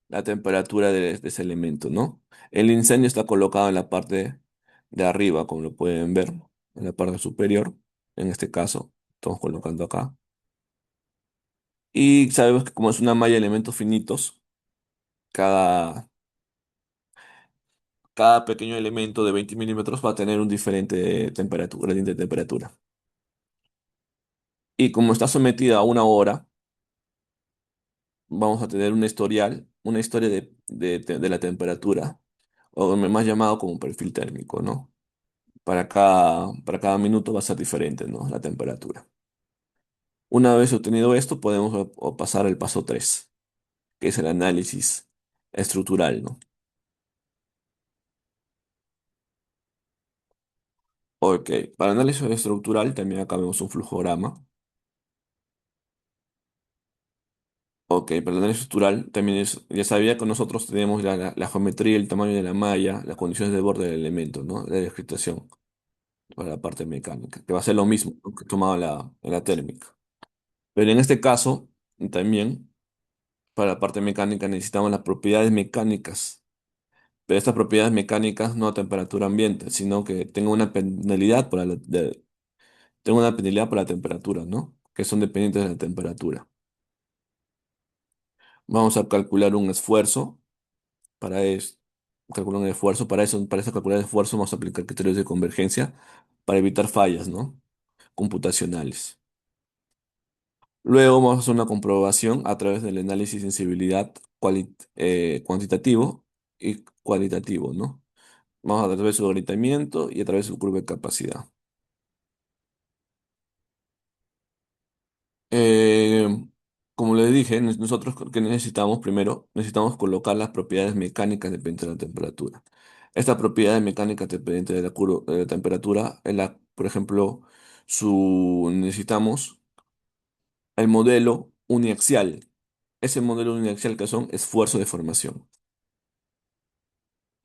la temperatura de ese elemento, ¿no? El incendio está colocado en la parte de arriba, como lo pueden ver, en la parte superior. En este caso, estamos colocando acá. Y sabemos que como es una malla de elementos finitos, cada, cada pequeño elemento de 20 milímetros va a tener un diferente temperatura, gradiente de temperatura. Y como está sometida a una hora, vamos a tener un historial, una historia de la temperatura, o más llamado como perfil térmico, ¿no? Para cada minuto va a ser diferente, ¿no? La temperatura. Una vez obtenido esto, podemos pasar al paso 3, que es el análisis estructural, ¿no? Ok, para análisis estructural también acá vemos un flujograma. Ok, para el análisis estructural también ya sabía que nosotros tenemos la geometría, el tamaño de la malla, las condiciones de borde del elemento, ¿no? La descriptación para la parte mecánica, que va a ser lo mismo, ¿no? Que tomaba en la térmica. Pero en este caso, también, para la parte mecánica necesitamos las propiedades mecánicas, pero estas propiedades mecánicas no a temperatura ambiente, sino que tengo una penalidad por la temperatura, ¿no? Que son dependientes de la temperatura. Vamos a calcular un esfuerzo para eso. Calcular un esfuerzo. Para eso calcular el esfuerzo vamos a aplicar criterios de convergencia para evitar fallas, ¿no? Computacionales. Luego vamos a hacer una comprobación a través del análisis de sensibilidad cuantitativo y cualitativo, ¿no? Vamos a través de su agrietamiento y a través de su curva de capacidad. Eh, Como les dije, nosotros ¿qué necesitamos primero? Necesitamos colocar las propiedades mecánicas dependientes de la temperatura. Estas propiedades mecánicas dependientes de la curva de la temperatura, por ejemplo, necesitamos el modelo uniaxial. Ese modelo uniaxial que son esfuerzo de formación.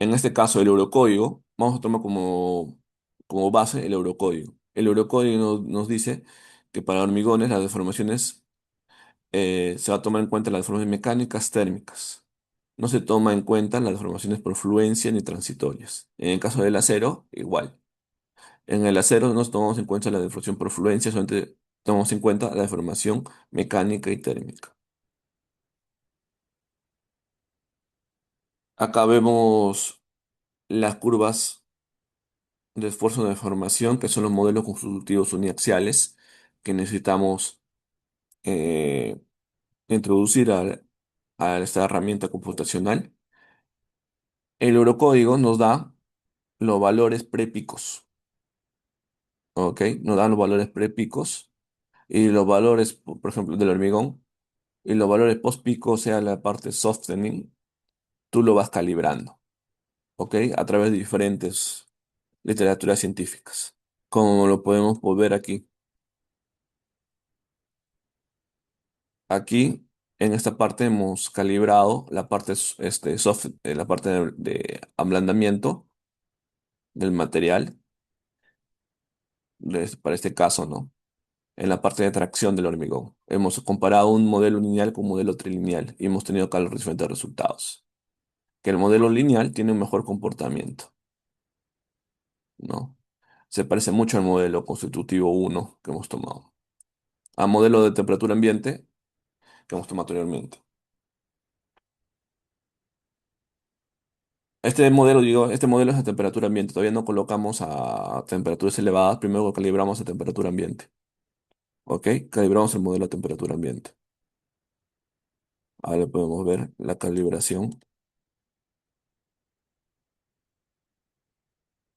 En este caso, el eurocódigo, vamos a tomar como base el eurocódigo. El eurocódigo nos dice que para hormigones las deformaciones se va a tomar en cuenta las deformaciones mecánicas térmicas. No se toma en cuenta las deformaciones por fluencia ni transitorias. En el caso del acero, igual. En el acero no nos tomamos en cuenta la deformación por fluencia, solamente tomamos en cuenta la deformación mecánica y térmica. Acá vemos las curvas de esfuerzo de deformación, que son los modelos constructivos uniaxiales que necesitamos eh, introducir a esta herramienta computacional. El eurocódigo nos da los valores prepicos, ¿ok? Nos dan los valores prepicos y los valores, por ejemplo, del hormigón, y los valores post-pico, o sea, la parte softening, tú lo vas calibrando, ¿ok? A través de diferentes literaturas científicas, como lo podemos ver aquí. Aquí, en esta parte, hemos calibrado la parte, la parte de ablandamiento del material, para este caso, ¿no? En la parte de tracción del hormigón. Hemos comparado un modelo lineal con un modelo trilineal y hemos tenido acá los diferentes resultados. Que el modelo lineal tiene un mejor comportamiento, ¿no? Se parece mucho al modelo constitutivo uno que hemos tomado, al modelo de temperatura ambiente que hemos tomado anteriormente. Este modelo es a temperatura ambiente. Todavía no colocamos a temperaturas elevadas. Primero calibramos a temperatura ambiente. ¿Ok? Calibramos el modelo a temperatura ambiente. Ahora podemos ver la calibración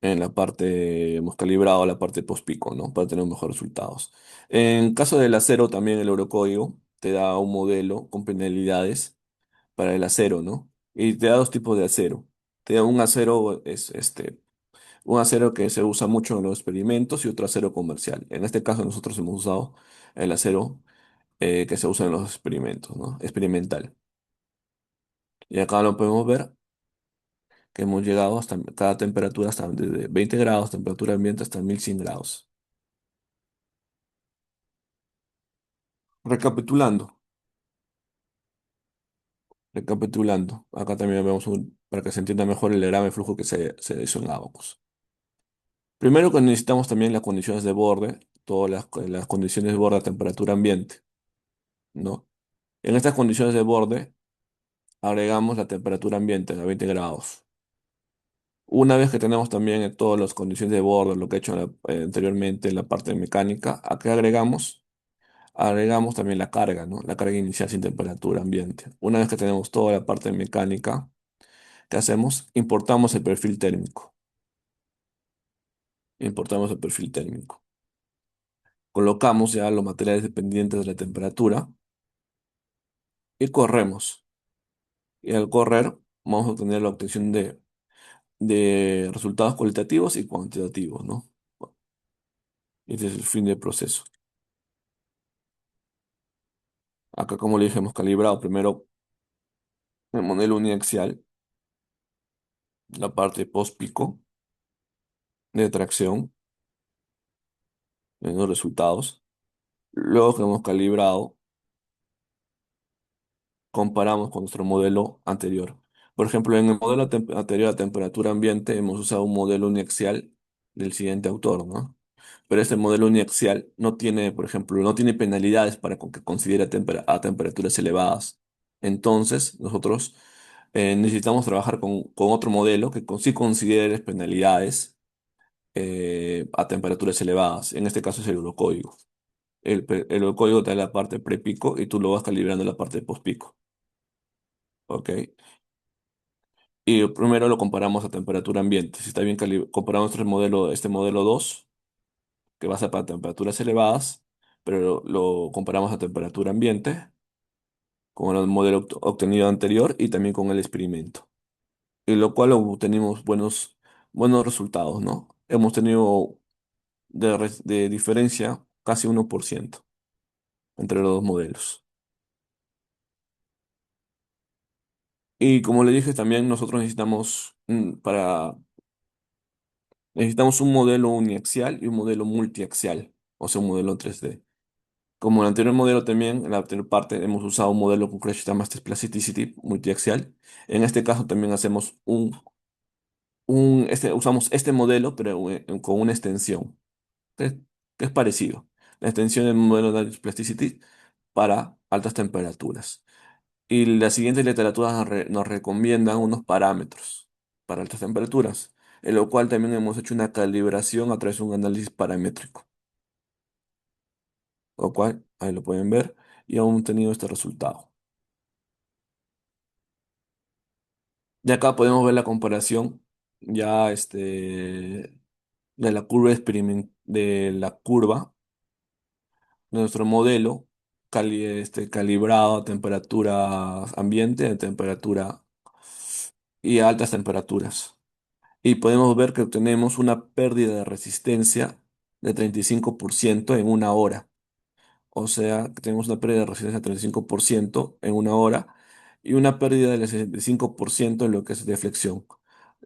en la parte, hemos calibrado la parte post-pico, ¿no? Para tener mejores resultados. En caso del acero, también el eurocódigo te da un modelo con penalidades para el acero, ¿no? Y te da dos tipos de acero. Te da un acero que se usa mucho en los experimentos y otro acero comercial. En este caso nosotros hemos usado el acero que se usa en los experimentos, ¿no? Experimental. Y acá lo podemos ver que hemos llegado hasta cada temperatura, hasta desde 20 grados, temperatura ambiente, hasta 1100 grados. Recapitulando, recapitulando. Acá también vemos para que se entienda mejor el diagrama de flujo que se hizo en Abacus. Primero que necesitamos también las condiciones de borde, todas las condiciones de borde a temperatura ambiente, ¿no? En estas condiciones de borde, agregamos la temperatura ambiente a 20 grados. Una vez que tenemos también todas las condiciones de borde, lo que he hecho anteriormente en la parte mecánica, ¿a qué agregamos? Agregamos también la carga, ¿no? La carga inicial sin temperatura ambiente. Una vez que tenemos toda la parte mecánica, ¿qué hacemos? Importamos el perfil térmico. Importamos el perfil térmico. Colocamos ya los materiales dependientes de la temperatura y corremos. Y al correr, vamos a obtener la obtención de resultados cualitativos y cuantitativos, ¿no? Este es el fin del proceso. Acá, como le dije, hemos calibrado primero el modelo uniaxial, la parte post-pico de tracción en los resultados. Luego que hemos calibrado, comparamos con nuestro modelo anterior. Por ejemplo, en el modelo anterior a temperatura ambiente hemos usado un modelo uniaxial del siguiente autor, ¿no? Pero este modelo uniaxial no tiene, por ejemplo, no tiene penalidades para que considere a temperaturas elevadas. Entonces, nosotros necesitamos trabajar con otro modelo que sí considere penalidades a temperaturas elevadas. En este caso es el eurocódigo. El eurocódigo te da la parte prepico y tú lo vas calibrando en la parte postpico. ¿Ok? Y primero lo comparamos a temperatura ambiente. Si está bien comparamos este modelo 2 que va a ser para temperaturas elevadas, pero lo comparamos a temperatura ambiente con el modelo obtenido anterior y también con el experimento. Y lo cual obtenimos buenos resultados, ¿no? Hemos tenido de diferencia casi 1% entre los dos modelos. Y como le dije también, nosotros necesitamos un modelo uniaxial y un modelo multiaxial, o sea, un modelo 3D. Como en el anterior modelo también, en la anterior parte, hemos usado un modelo con Crash Master Plasticity multiaxial. En este caso también hacemos usamos este modelo, pero con una extensión, que, que es parecido. La extensión del modelo de Plasticity para altas temperaturas. Y las siguientes literaturas nos recomiendan unos parámetros para altas temperaturas, en lo cual también hemos hecho una calibración a través de un análisis paramétrico, lo cual ahí lo pueden ver y aún tenido este resultado. Y acá podemos ver la comparación ya de la curva de la curva de nuestro modelo calibrado a temperatura ambiente, a temperatura y a altas temperaturas. Y podemos ver que obtenemos una pérdida de resistencia de 35% en una hora. O sea, que tenemos una pérdida de resistencia de 35% en una hora y una pérdida del 65% en lo que es deflexión.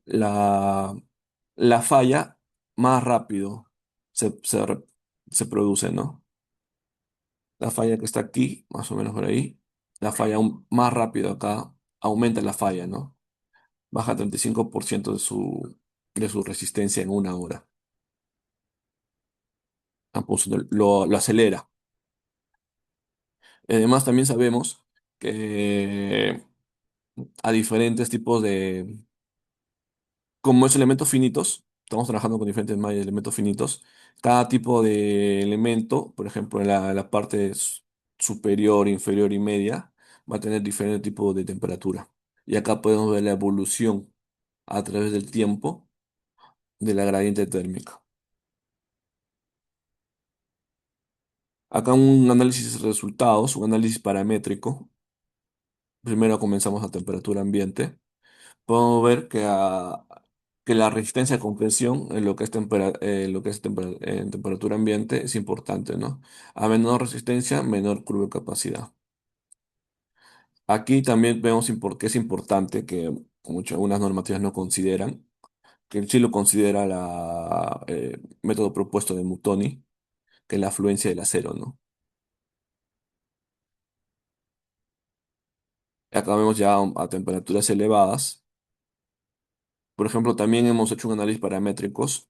La, la falla más rápido se, se, re- se produce, ¿no? La falla que está aquí, más o menos por ahí, la falla aún más rápido acá, aumenta la falla, ¿no? Baja 35% de su resistencia en una hora. Pues lo acelera. Además, también sabemos que a diferentes tipos como es elementos finitos, estamos trabajando con diferentes mallas de elementos finitos, cada tipo de elemento, por ejemplo, en la parte superior, inferior y media, va a tener diferente tipo de temperatura. Y acá podemos ver la evolución a través del tiempo de la gradiente térmica. Acá un análisis de resultados, un análisis paramétrico. Primero comenzamos a temperatura ambiente. Podemos ver que la resistencia a compresión en lo que es, en temperatura ambiente es importante, ¿no? A menor resistencia, menor curva de capacidad. Aquí también vemos por qué es importante que, como algunas normativas no consideran, que sí lo considera el método propuesto de Mutoni, que es la afluencia del acero, ¿no? Acá vemos ya a temperaturas elevadas. Por ejemplo, también hemos hecho un análisis paramétricos.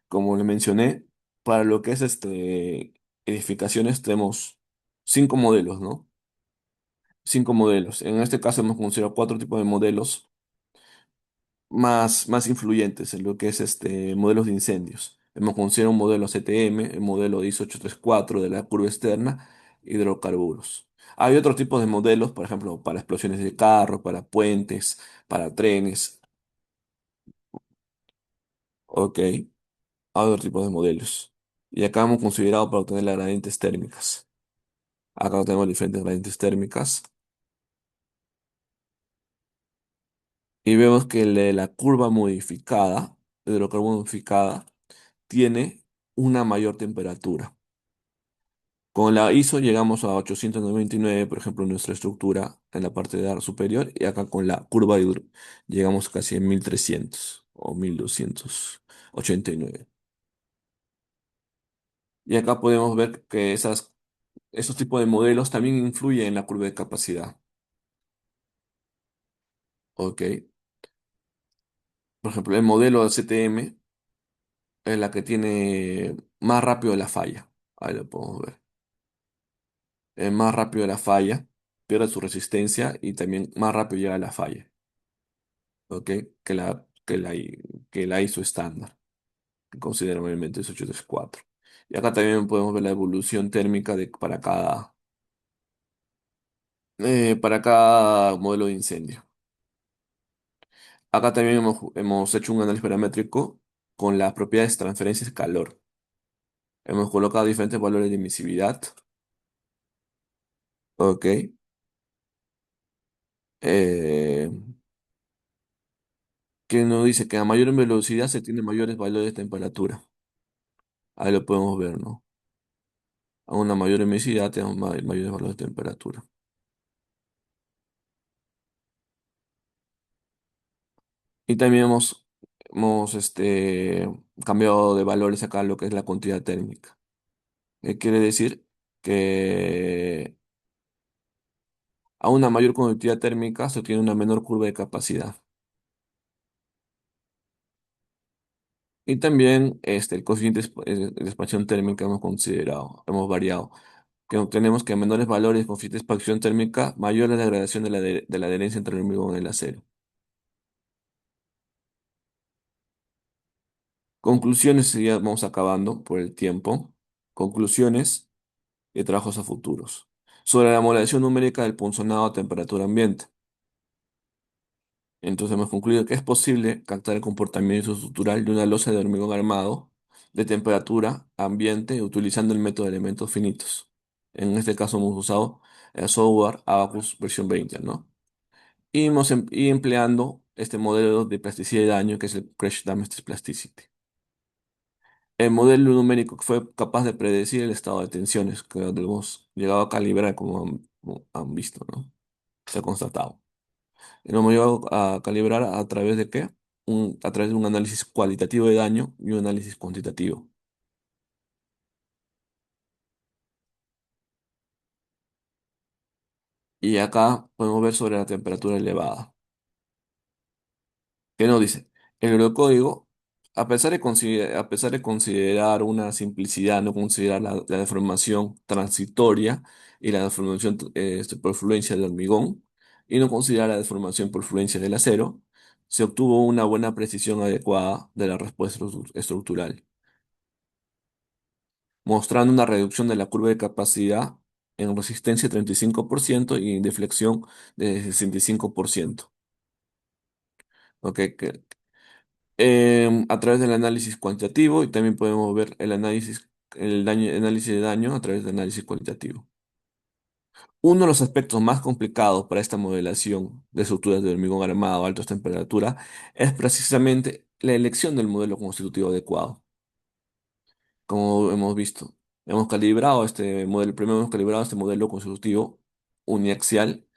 Como le mencioné, para lo que es edificaciones tenemos 5 modelos, ¿no? cinco modelos. En este caso hemos considerado cuatro tipos de modelos más influyentes en lo que es modelos de incendios. Hemos considerado un modelo CTM, el modelo ISO 834 de la curva externa, hidrocarburos. Hay otros tipos de modelos, por ejemplo, para explosiones de carros, para puentes, para trenes. Ok, hay otros tipos de modelos. Y acá hemos considerado para obtener las gradientes térmicas. Acá tenemos diferentes gradientes térmicas. Y vemos que la curva modificada, de hidrocarburo modificada, tiene una mayor temperatura. Con la ISO llegamos a 899, por ejemplo, en nuestra estructura en la parte de ar superior, y acá con la curva de llegamos casi a 1300 o 1289. Y acá podemos ver que esos tipos de modelos también influyen en la curva de capacidad. ¿Ok? Por ejemplo, el modelo de CTM es la que tiene más rápido la falla. Ahí lo podemos ver. Es más rápido la falla, pierde su resistencia y también más rápido llega a la falla. ¿Ok? Que la ISO estándar, que considerablemente es 834. Y acá también podemos ver la evolución térmica para cada modelo de incendio. Acá también hemos hecho un análisis paramétrico con las propiedades de transferencia de calor. Hemos colocado diferentes valores de emisividad. ¿Ok? Eh, que nos dice que a mayor velocidad se tiene mayores valores de temperatura. Ahí lo podemos ver, ¿no? A una mayor emisividad tenemos mayores valores de temperatura. Y también hemos cambiado de valores acá lo que es la continuidad térmica. Quiere decir que a una mayor conductividad térmica se tiene una menor curva de capacidad. Y también el coeficiente de expansión térmica hemos considerado, hemos variado, que obtenemos que a menores valores de coeficiente de expansión térmica, mayor es la degradación de la adherencia entre el hormigón y el acero. Conclusiones, ya vamos acabando por el tiempo. Conclusiones y trabajos a futuros. Sobre la modelación numérica del punzonado a temperatura ambiente. Entonces hemos concluido que es posible captar el comportamiento estructural de una losa de hormigón armado de temperatura ambiente utilizando el método de elementos finitos. En este caso hemos usado el software Abacus versión 20, ¿no? Y empleando este modelo de plasticidad y daño que es el Crash Damage Plasticity. El modelo numérico que fue capaz de predecir el estado de tensiones que lo hemos llegado a calibrar como han visto, ¿no? Se ha constatado. Y lo hemos llegado a calibrar a través de qué? A través de un análisis cualitativo de daño y un análisis cuantitativo. Y acá podemos ver sobre la temperatura elevada. ¿Qué nos dice? El eurocódigo, a pesar de considerar una simplicidad, no considerar la deformación transitoria y la deformación por fluencia del hormigón, y no considerar la deformación por fluencia del acero, se obtuvo una buena precisión adecuada de la respuesta estructural, mostrando una reducción de la curva de capacidad en resistencia de 35% y en deflexión de 65%. ¿Ok? A través del análisis cuantitativo y también podemos ver análisis de daño a través del análisis cualitativo. Uno de los aspectos más complicados para esta modelación de estructuras de hormigón armado a altas temperaturas es precisamente la elección del modelo constitutivo adecuado. Como hemos visto, hemos calibrado este modelo, primero hemos calibrado este modelo constitutivo uniaxial,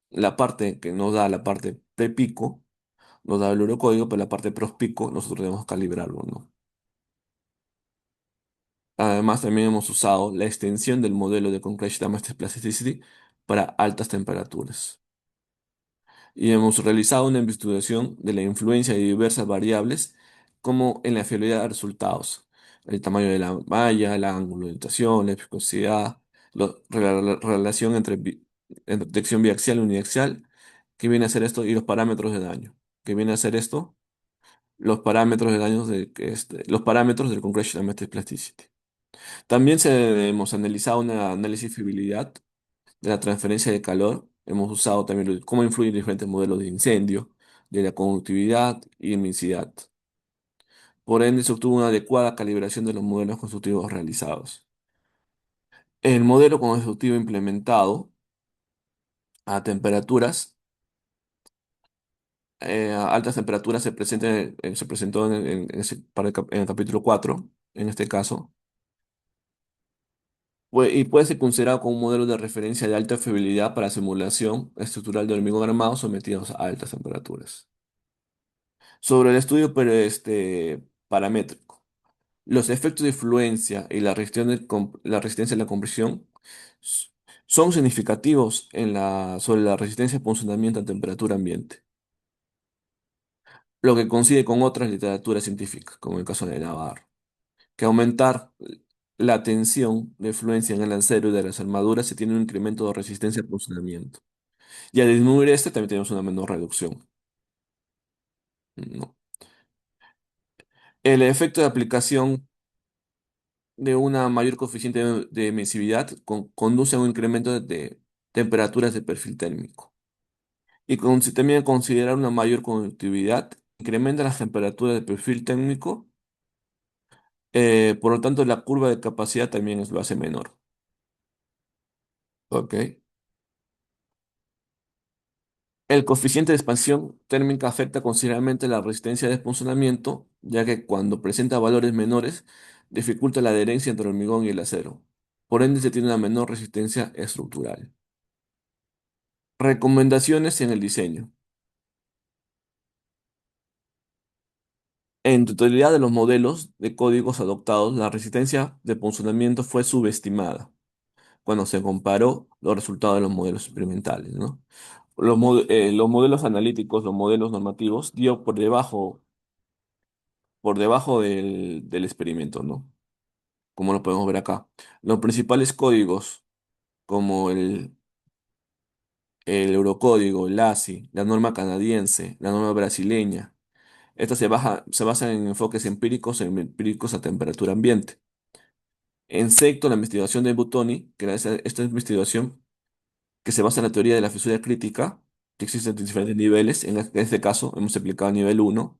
la parte que nos da la parte prepico, nos da el eurocódigo, pero la parte post-pico nosotros debemos calibrarlo, ¿no? Además, también hemos usado la extensión del modelo de Concrete Damage Plasticity para altas temperaturas. Y hemos realizado una investigación de la influencia de diversas variables, como en la fiabilidad de resultados, el tamaño de la malla, el ángulo de orientación, la viscosidad, la relación entre en detección biaxial y uniaxial, que viene a ser esto, y los parámetros de daño, que viene a ser esto, los parámetros de daños los parámetros del Congressional Metric Plasticity. También hemos analizado una análisis de fiabilidad de la transferencia de calor. Hemos usado también cómo influyen diferentes modelos de incendio, de la conductividad y emisividad. Por ende, se obtuvo una adecuada calibración de los modelos constructivos realizados. El modelo constructivo implementado a temperaturas, a altas temperaturas se presentó en el capítulo 4 en este caso, y puede ser considerado como un modelo de referencia de alta fiabilidad para simulación estructural de hormigón armado sometidos a altas temperaturas. Sobre el estudio paramétrico, los efectos de influencia y la resistencia a la compresión s- son significativos sobre la resistencia de funcionamiento a temperatura ambiente, lo que coincide con otras literaturas científicas, como el caso de Navarro, que aumentar la tensión de fluencia en el acero y de las armaduras se tiene un incremento de resistencia al funcionamiento. Y al disminuir este también tenemos una menor reducción. ¿No? El efecto de aplicación de una mayor coeficiente de emisividad conduce a un incremento de temperaturas de perfil térmico. Y también considerar una mayor conductividad incrementa las temperaturas de perfil térmico, por lo tanto la curva de capacidad también lo hace menor. ¿Ok? El coeficiente de expansión térmica afecta considerablemente la resistencia de funcionamiento, ya que cuando presenta valores menores, dificulta la adherencia entre el hormigón y el acero. Por ende, se tiene una menor resistencia estructural. Recomendaciones en el diseño. En totalidad de los modelos de códigos adoptados, la resistencia de funcionamiento fue subestimada cuando se comparó los resultados de los modelos experimentales, ¿no? Los modelos analíticos, los modelos normativos, dio por debajo del experimento, ¿no? Como lo podemos ver acá. Los principales códigos, como el Eurocódigo, el ASI, la norma canadiense, la norma brasileña, estas se basan en enfoques empíricos a temperatura ambiente. En secto, la investigación de Butoni, que era esta investigación que se basa en la teoría de la fisura crítica, que existen diferentes niveles, en este caso hemos aplicado nivel 1,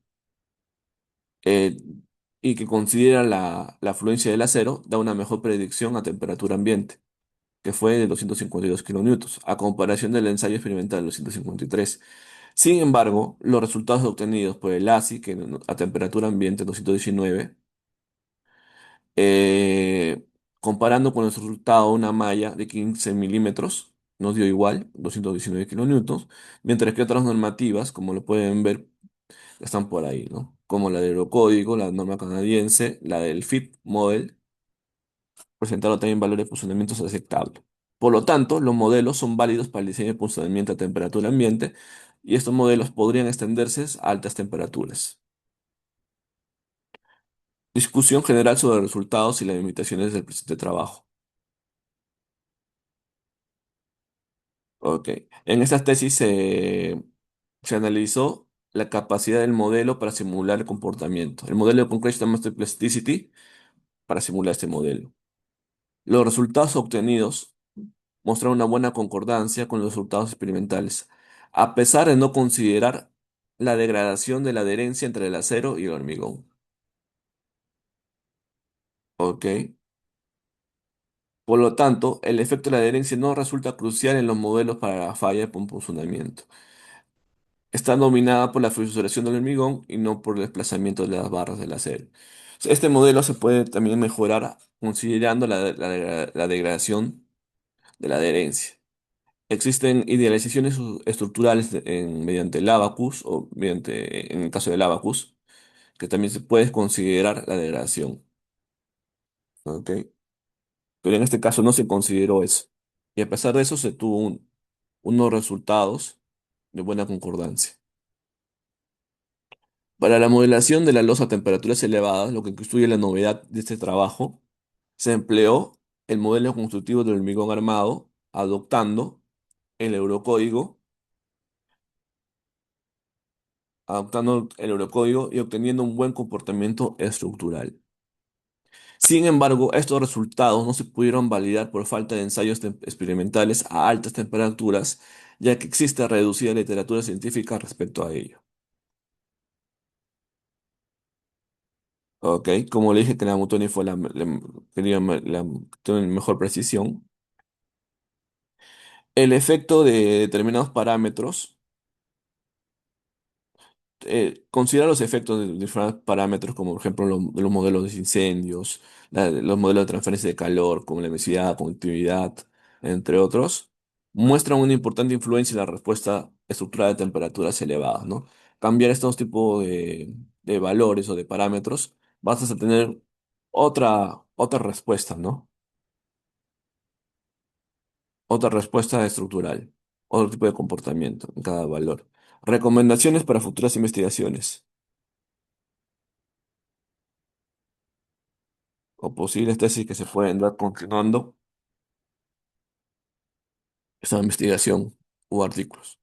eh, y que considera la fluencia del acero, da una mejor predicción a temperatura ambiente, que fue de 252 kilonewtons, a comparación del ensayo experimental de 253. Sin embargo, los resultados obtenidos por el ASI, a temperatura ambiente 219, eh, comparando con el resultado de una malla de 15 milímetros, nos dio igual, 219 kilonewtons, mientras que otras normativas, como lo pueden ver, están por ahí, ¿no? Como la del Eurocódigo, la norma canadiense, la del FIT Model, presentaron también valores de funcionamiento aceptables. Por lo tanto, los modelos son válidos para el diseño de funcionamiento a temperatura ambiente y estos modelos podrían extenderse a altas temperaturas. Discusión general sobre los resultados y las limitaciones del presente trabajo. Ok. En esta tesis se analizó la capacidad del modelo para simular el comportamiento. El modelo de Concretion Master Plasticity para simular este modelo. Los resultados obtenidos mostraron una buena concordancia con los resultados experimentales, a pesar de no considerar la degradación de la adherencia entre el acero y el hormigón. ¿Ok? Por lo tanto, el efecto de la adherencia no resulta crucial en los modelos para la falla de funcionamiento. Está dominada por la fisuración del hormigón y no por el desplazamiento de las barras del acero. Este modelo se puede también mejorar considerando la degradación de la adherencia. Existen idealizaciones estructurales mediante el abacus o en el caso del abacus, que también se puede considerar la degradación. ¿Ok? Pero en este caso no se consideró eso. Y a pesar de eso se tuvo unos resultados de buena concordancia. Para la modelación de la losa a temperaturas elevadas, lo que constituye la novedad de este trabajo, se empleó el modelo constructivo del hormigón armado, adoptando el eurocódigo, adoptando el eurocódigo y obteniendo un buen comportamiento estructural. Sin embargo, estos resultados no se pudieron validar por falta de ensayos experimentales a altas temperaturas, ya que existe reducida literatura científica respecto a ello. Ok, como le dije que la Mutoni fue tiene mejor precisión. El efecto de determinados parámetros, considera los efectos de diferentes parámetros, como por ejemplo de los modelos de incendios, los modelos de transferencia de calor, como la emisividad, conductividad, entre otros, muestran una importante influencia en la respuesta estructural de temperaturas elevadas, ¿no? Cambiar estos tipos de valores o de parámetros, vas a tener otra respuesta, ¿no? Otra respuesta estructural, otro tipo de comportamiento en cada valor. Recomendaciones para futuras investigaciones o posibles tesis que se pueden dar continuando esta investigación u artículos.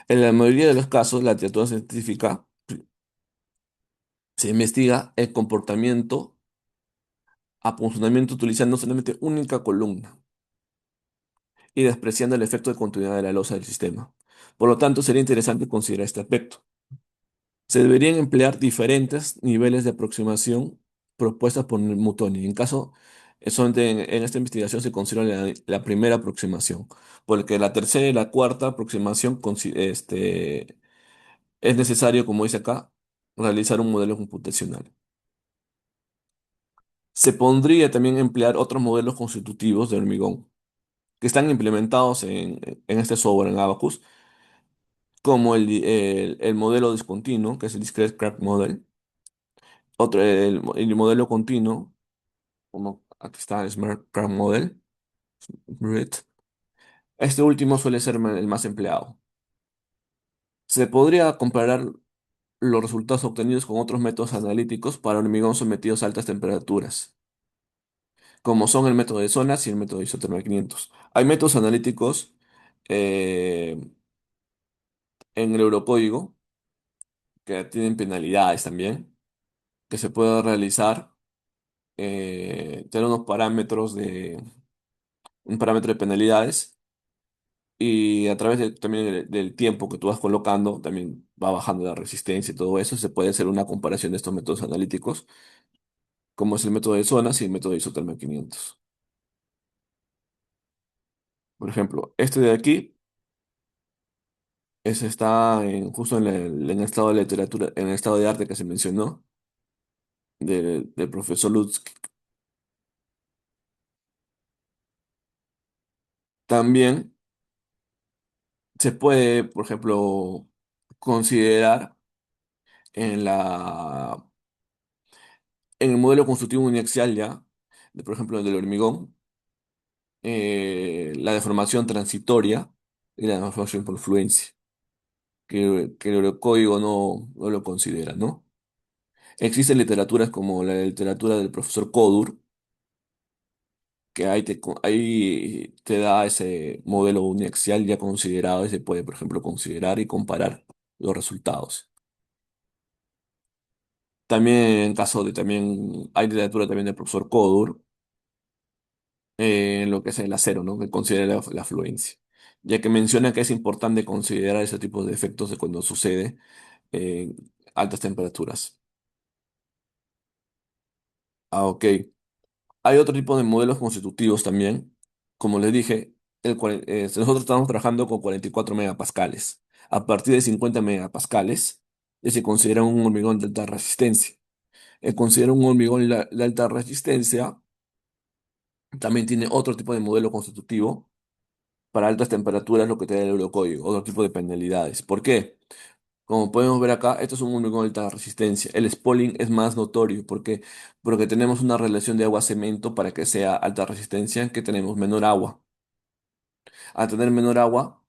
En la mayoría de los casos, la literatura científica se investiga el comportamiento a funcionamiento utilizando solamente única columna y despreciando el efecto de continuidad de la losa del sistema. Por lo tanto, sería interesante considerar este aspecto. Se deberían emplear diferentes niveles de aproximación propuestas por Mutoni. En caso, solamente en esta investigación se considera la primera aproximación, porque la tercera y la cuarta aproximación es necesario, como dice acá, realizar un modelo computacional. Se podría también emplear otros modelos constitutivos de hormigón que están implementados en este software, en Abacus, como el modelo discontinuo, que es el Discrete Crack Model, el modelo continuo, como aquí está el Smart Crack Model, SMART. Este último suele ser el más empleado. Se podría comparar los resultados obtenidos con otros métodos analíticos para hormigón sometidos a altas temperaturas, como son el método de zonas y el método isothermal 500. Hay métodos analíticos eh, en el Eurocódigo que tienen penalidades también, que se puede realizar, tener un parámetro de penalidades y a través también del tiempo que tú vas colocando, también va bajando la resistencia y todo eso. Se puede hacer una comparación de estos métodos analíticos, como es el método de zonas y el método de isothermal 500. Por ejemplo, este de aquí está justo en el estado de literatura, en el estado de arte que se mencionó, del profesor Lutz. También se puede, por ejemplo, considerar en en el modelo constructivo uniaxial ya, por ejemplo, del hormigón, la deformación transitoria y la deformación por fluencia, que el código no lo considera, ¿no? Existen literaturas como la literatura del profesor Kodur, que ahí te da ese modelo uniaxial ya considerado y se puede, por ejemplo, considerar y comparar los resultados. También en caso de también, hay literatura también del profesor Kodur, en lo que es el acero, ¿no? Que considera la fluencia, ya que menciona que es importante considerar ese tipo de efectos de cuando sucede en altas temperaturas. Ah, ok. Hay otro tipo de modelos constitutivos también. Como les dije, nosotros estamos trabajando con 44 megapascales. A partir de 50 megapascales, ya se considera un hormigón de alta resistencia. Considera un hormigón de alta resistencia. También tiene otro tipo de modelo constitutivo para altas temperaturas, lo que te da el eurocódigo, otro tipo de penalidades. ¿Por qué? Como podemos ver acá, esto es un hormigón de alta resistencia. El spalling es más notorio porque tenemos una relación de agua-cemento para que sea alta resistencia, que tenemos menor agua. Al tener menor agua,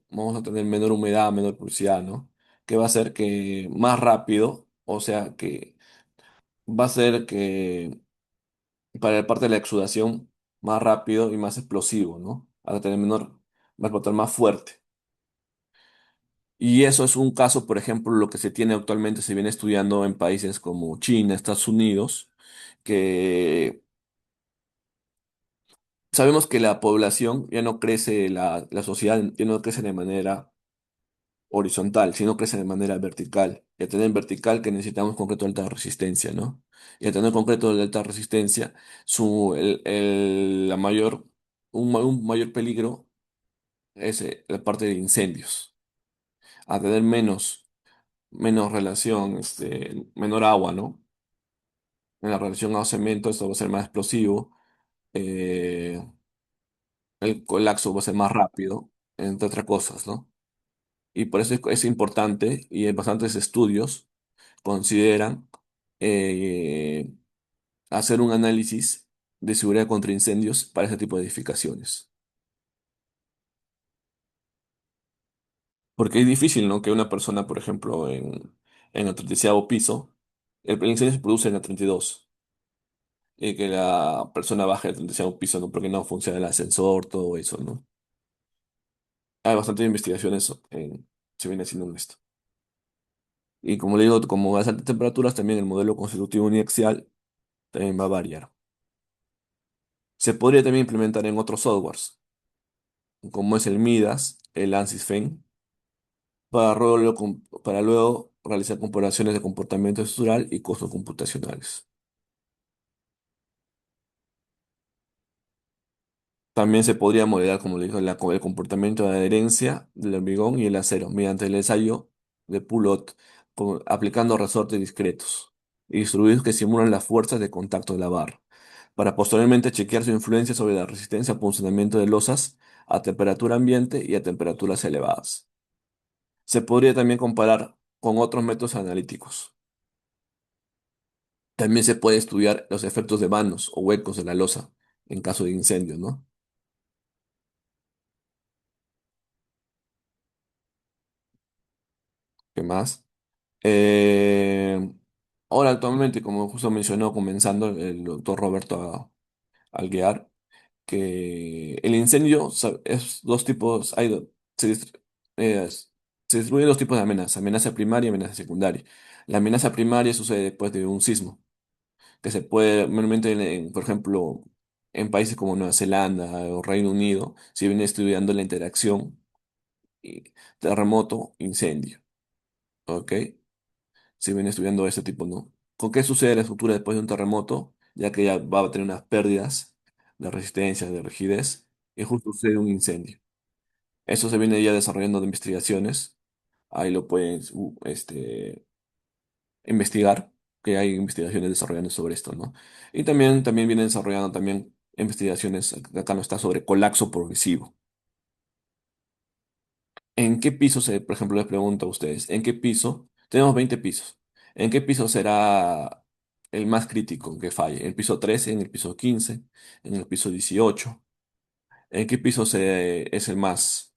vamos a tener menor humedad, menor porosidad, ¿no? Que va a hacer que más rápido, o sea que va a ser que para la parte de la exudación más rápido y más explosivo, ¿no? a tener menor, va a explotar más fuerte. Y eso es un caso, por ejemplo, lo que se tiene actualmente, se viene estudiando en países como China, Estados Unidos, que sabemos que la población ya no crece, la sociedad ya no crece de manera horizontal, sino crece de manera vertical. Y al tener vertical que necesitamos concreto de alta resistencia, ¿no? Y al tener concreto de alta resistencia, la mayor, un mayor peligro es la parte de incendios. A tener menos relación, menor agua, ¿no? En la relación agua-cemento, esto va a ser más explosivo. eh, el colapso va a ser más rápido, entre otras cosas, ¿no? Y por eso es importante y en bastantes estudios consideran eh, hacer un análisis de seguridad contra incendios para ese tipo de edificaciones. Porque es difícil, ¿no? Que una persona, por ejemplo, en el 30º piso, el incendio se produce en el 32 y que la persona baje al 30º piso, ¿no? Porque no funciona el ascensor, todo eso, ¿no? Hay bastantes investigaciones se viene haciendo en esto. Y como le digo, como las altas temperaturas, también el modelo constitutivo uniaxial también va a variar. Se podría también implementar en otros softwares, como es el Midas, el ANSYS Fen, para luego realizar comparaciones de comportamiento estructural y costos computacionales. También se podría modelar, como le digo, el comportamiento de adherencia del hormigón y el acero mediante el ensayo de Pulot, aplicando resortes discretos y distribuidos que simulan las fuerzas de contacto de la barra, para posteriormente chequear su influencia sobre la resistencia al funcionamiento de losas a temperatura ambiente y a temperaturas elevadas. Se podría también comparar con otros métodos analíticos. También se puede estudiar los efectos de vanos o huecos de la losa en caso de incendio, ¿no? ¿Qué más? Eh, Ahora actualmente, como justo mencionó comenzando el doctor Roberto Alguiar, que el incendio es dos tipos, eh, se distribuyen dos tipos de amenaza primaria y amenaza secundaria. La amenaza primaria sucede después de un sismo, que se puede, normalmente, por ejemplo, en países como Nueva Zelanda o Reino Unido, se viene estudiando la interacción y terremoto-incendio, ¿ok? Se viene estudiando ese tipo, ¿no? ¿Con qué sucede la estructura después de un terremoto? Ya que ya va a tener unas pérdidas de resistencia, de rigidez, y justo sucede un incendio. Eso se viene ya desarrollando de investigaciones. Ahí lo pueden investigar, que hay investigaciones desarrollando sobre esto, ¿no? Y también vienen desarrollando también investigaciones, acá no está, sobre colapso progresivo. ¿En qué piso por ejemplo, les pregunto a ustedes, ¿en qué piso? Tenemos 20 pisos. ¿En qué piso será el más crítico que falle? ¿En el piso 13, en el piso 15, en el piso 18? ¿En qué piso es el más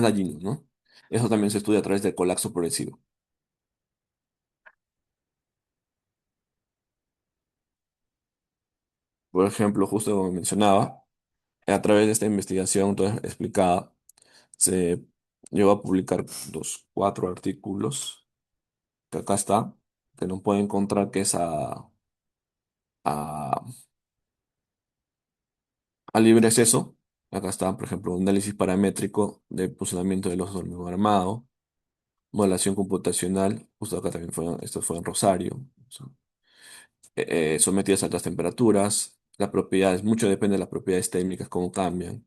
dañino, ¿no? Eso también se estudia a través del colapso progresivo. Por ejemplo, justo como mencionaba, a través de esta investigación toda explicada, se llegó a publicar los 4 artículos que acá está, que no puede encontrar que es a, a libre acceso. Acá está, por ejemplo, un análisis paramétrico de funcionamiento de los de hormigón armado, modelación computacional, justo acá también esto fue en Rosario, sometidas a altas temperaturas, las propiedades, mucho depende de las propiedades térmicas, cómo cambian,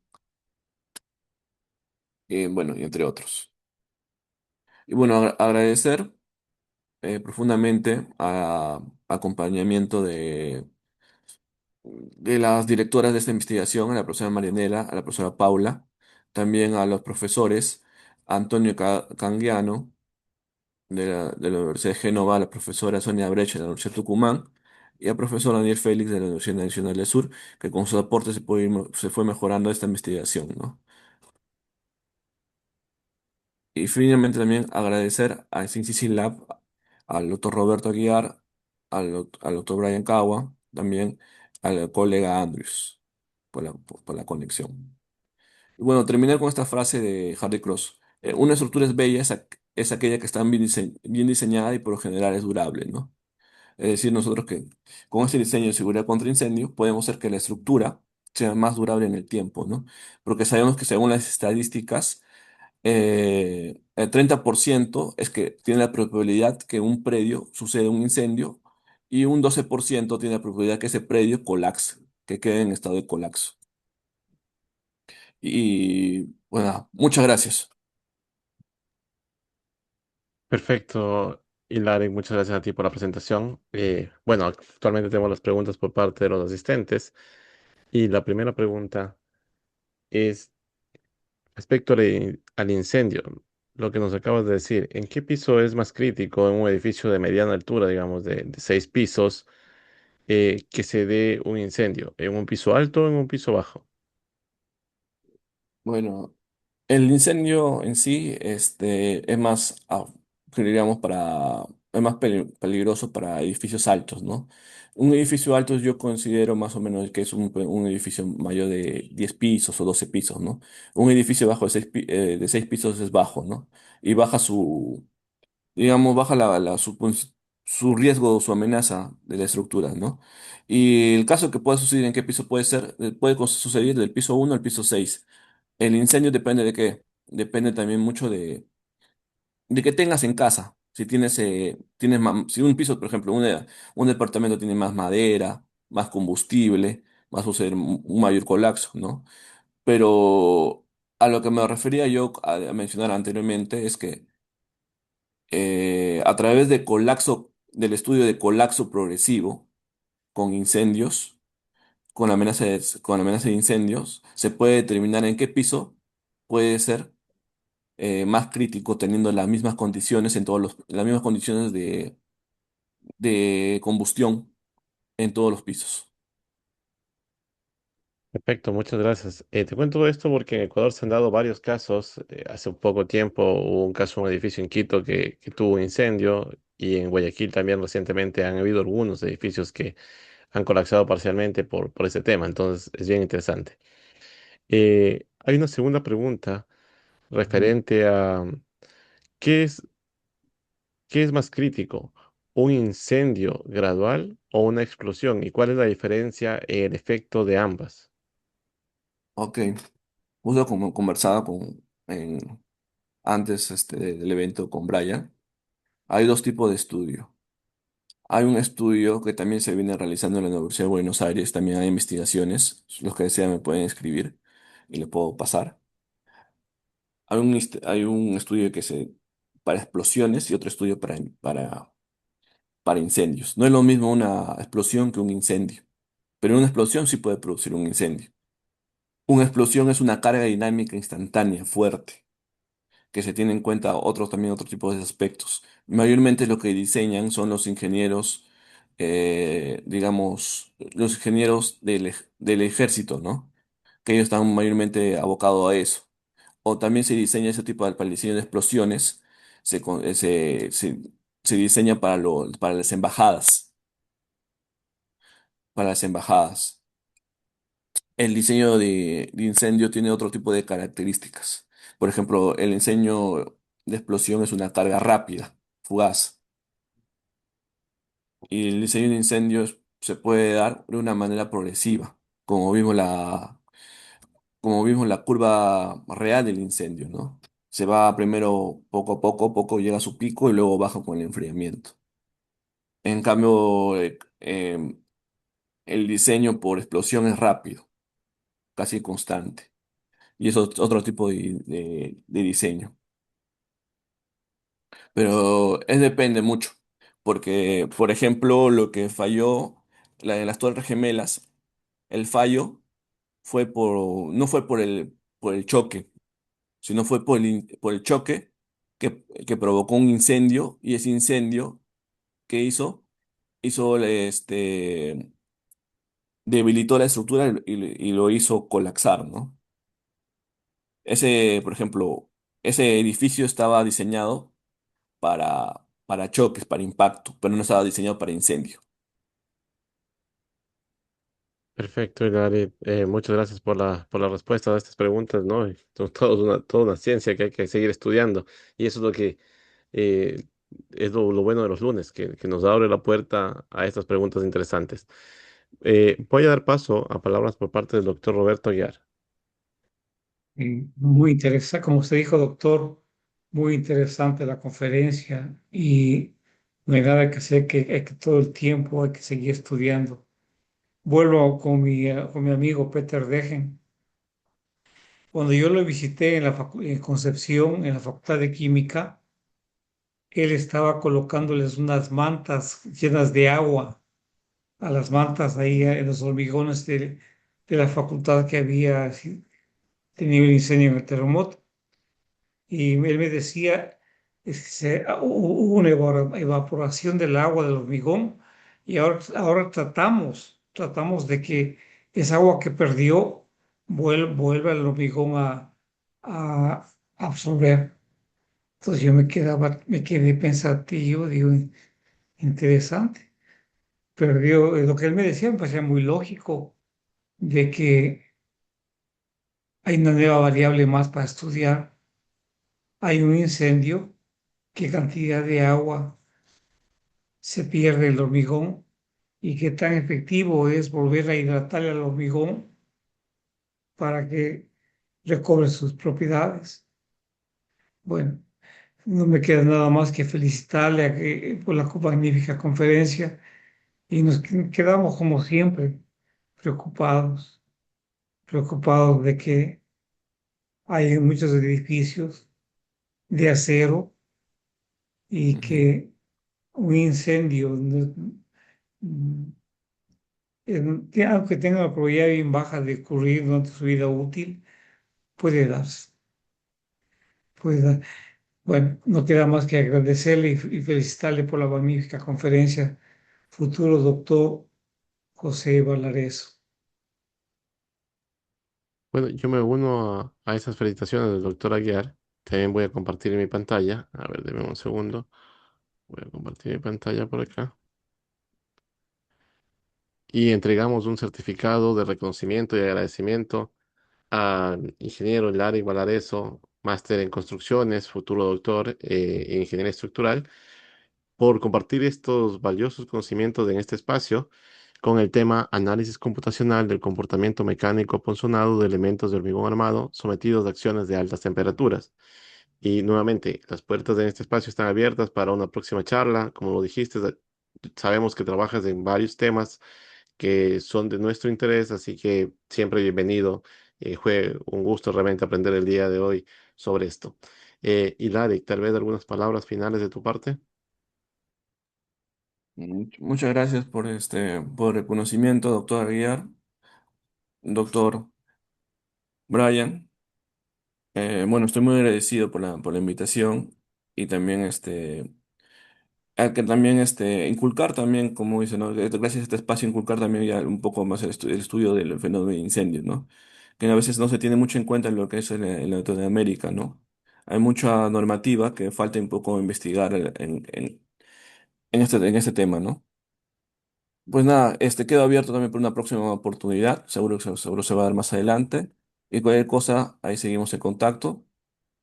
y bueno, y entre otros. Y bueno, agradecer profundamente acompañamiento de las directoras de esta investigación, a la profesora Marianela, a la profesora Paula, también a los profesores Antonio Cangiano de la Universidad de Génova, a la profesora Sonia Brecha de la Universidad de Tucumán y al profesor Daniel Félix de la Universidad Nacional del Sur, que con sus aportes se fue mejorando esta investigación, ¿no? Y finalmente también agradecer a CCC Lab, al doctor Roberto Aguiar, al doctor Brian Cagua, también al colega Andrews. por la conexión. Y bueno, terminar con esta frase de Harry Cross. Una estructura es bella, es aquella que está bien diseñada y por lo general es durable, ¿no? Es decir, nosotros que con este diseño de seguridad contra incendio podemos hacer que la estructura sea más durable en el tiempo, ¿no? Porque sabemos que según las estadísticas, el 30% es que tiene la probabilidad que en un predio suceda un incendio y un 12% tiene la probabilidad que ese predio colapse, que quede en estado de colapso. Y bueno, muchas gracias. Perfecto, Hilary, muchas gracias a ti por la presentación. Bueno, actualmente tenemos las preguntas por parte de los asistentes y la primera pregunta es respecto al incendio. Lo que nos acabas de decir, ¿en qué piso es más crítico en un edificio de mediana altura, digamos, de 6 pisos, que se dé un incendio? ¿En un piso alto o en un piso bajo? Bueno, el incendio en sí, es más, diríamos, es más peligroso para edificios altos, ¿no? Un edificio alto yo considero más o menos que es un edificio mayor de 10 pisos o 12 pisos, ¿no? Un edificio bajo de 6 pisos es bajo, ¿no? Y baja digamos, baja su riesgo, su amenaza de la estructura, ¿no? Y el caso que pueda suceder en qué piso puede ser, puede suceder del piso 1 al piso 6. El incendio depende de qué. Depende también mucho de qué tengas en casa. Si si un piso, por ejemplo, un departamento tiene más madera, más combustible, va a suceder un mayor colapso, ¿no? Pero a lo que me refería yo a mencionar anteriormente es que a través del estudio de colapso progresivo con incendios, con la amenaza de incendios, se puede determinar en qué piso puede ser más crítico teniendo las mismas condiciones las mismas condiciones de combustión en todos los pisos. Perfecto, muchas gracias. Te cuento esto porque en Ecuador se han dado varios casos. Hace un poco tiempo hubo un caso en un edificio en Quito que tuvo un incendio y en Guayaquil también recientemente han habido algunos edificios que han colapsado parcialmente por ese tema. Entonces es bien interesante. Hay una segunda pregunta referente a ¿qué es, qué es más crítico? ¿Un incendio gradual o una explosión? ¿Y cuál es la diferencia en el efecto de ambas? Ok, justo como conversaba antes del evento con Brian, hay dos tipos de estudio. Hay un estudio que también se viene realizando en la Universidad de Buenos Aires, también hay investigaciones, los que desean me pueden escribir y le puedo pasar. Hay un estudio para explosiones y otro estudio para incendios. No es lo mismo una explosión que un incendio, pero una explosión sí puede producir un incendio. Una explosión es una carga dinámica instantánea, fuerte, que se tiene en cuenta también otro tipo de aspectos. Mayormente lo que diseñan son los ingenieros, digamos, los ingenieros del ejército, ¿no? Que ellos están mayormente abocados a eso. O también se diseña ese tipo para el diseño de explosiones, se, con- se diseña para las embajadas, para las embajadas. El diseño de incendio tiene otro tipo de características. Por ejemplo, el diseño de explosión es una carga rápida, fugaz. Y el diseño de incendios se puede dar de una manera progresiva, como vimos la curva real del incendio, ¿no? Se va primero poco llega a su pico y luego baja con el enfriamiento. En cambio, el diseño por explosión es rápido, casi constante. Y eso es otro tipo de diseño. Pero depende mucho, porque, por ejemplo, lo que falló de las Torres Gemelas, el fallo no fue por el choque, sino fue por el choque que provocó un incendio y ese incendio que hizo, debilitó la estructura y lo hizo colapsar, ¿no? Por ejemplo, ese edificio estaba diseñado para choques, para impacto, pero no estaba diseñado para incendio. Perfecto, Hilary. Muchas gracias por la respuesta a estas preguntas, ¿no? Toda una ciencia que hay que seguir estudiando. Y eso es lo que eh, es lo bueno de los lunes, que nos abre la puerta a estas preguntas interesantes. Voy a dar paso a palabras por parte del doctor Roberto Aguiar. Muy interesante, como usted dijo, doctor, muy interesante la conferencia y no hay nada que hacer, que todo el tiempo hay que seguir estudiando. Vuelvo con mi amigo Peter Dejen. Cuando yo lo visité en Concepción, en la Facultad de Química, él estaba colocándoles unas mantas llenas de agua a las mantas ahí en los hormigones de la facultad que había tenido el incendio en el terremoto. Y él me decía, es que hubo una evaporación del agua del hormigón y ahora tratamos de que esa agua que perdió vuelva el hormigón a absorber. Entonces yo me quedé pensativo, digo, interesante. Perdió, lo que él me decía me parecía muy lógico, de que hay una nueva variable más para estudiar. Hay un incendio, qué cantidad de agua se pierde el hormigón y qué tan efectivo es volver a hidratar al hormigón para que recobre sus propiedades. Bueno, no me queda nada más que felicitarle por la magnífica conferencia y nos quedamos como siempre preocupados, preocupados de que hay muchos edificios de acero y Ujú. que un incendio, aunque tenga una probabilidad bien baja de ocurrir durante su vida útil, puede darse. Puede dar. Bueno, no queda más que agradecerle y felicitarle por la magnífica conferencia, futuro doctor José Valareso. Bueno, yo me uno a esas felicitaciones del doctor Aguiar. También voy a compartir mi pantalla. A ver, deme un segundo. Voy a compartir mi pantalla por acá. Y entregamos un certificado de reconocimiento y agradecimiento al ingeniero Larry Valareso, máster en construcciones, futuro doctor en ingeniería estructural, por compartir estos valiosos conocimientos en este espacio con el tema análisis computacional del comportamiento mecánico ponzonado de elementos de hormigón armado sometidos a acciones de altas temperaturas. Y nuevamente, las puertas en este espacio están abiertas para una próxima charla. Como lo dijiste, sabemos que trabajas en varios temas que son de nuestro interés, así que siempre bienvenido. Fue un gusto realmente aprender el día de hoy sobre esto. Hilary, tal vez algunas palabras finales de tu parte. Muchas gracias por el conocimiento, doctor Aguiar, doctor Brian. Bueno, estoy muy agradecido por la invitación y también a que también inculcar también, como dice, ¿no? Gracias a este espacio, inculcar también ya un poco más el estudio del fenómeno de incendios, ¿no? Que a veces no se tiene mucho en cuenta en lo que es en Latinoamérica, ¿no? Hay mucha normativa que falta un poco investigar en este tema, ¿no? Pues nada, quedo abierto también por una próxima oportunidad, seguro se va a dar más adelante, y cualquier cosa, ahí seguimos en contacto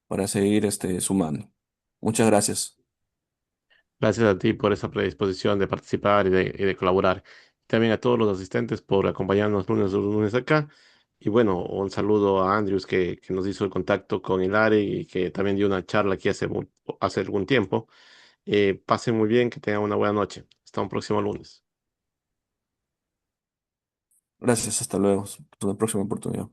para seguir sumando. Muchas gracias. Gracias a ti por esa predisposición de participar y de colaborar. También a todos los asistentes por acompañarnos lunes acá. Y bueno, un saludo a Andrews que nos hizo el contacto con Hilary y que también dio una charla aquí hace algún tiempo. Pasen muy bien, que tengan una buena noche. Hasta un próximo lunes. Gracias, hasta luego. Hasta la próxima oportunidad.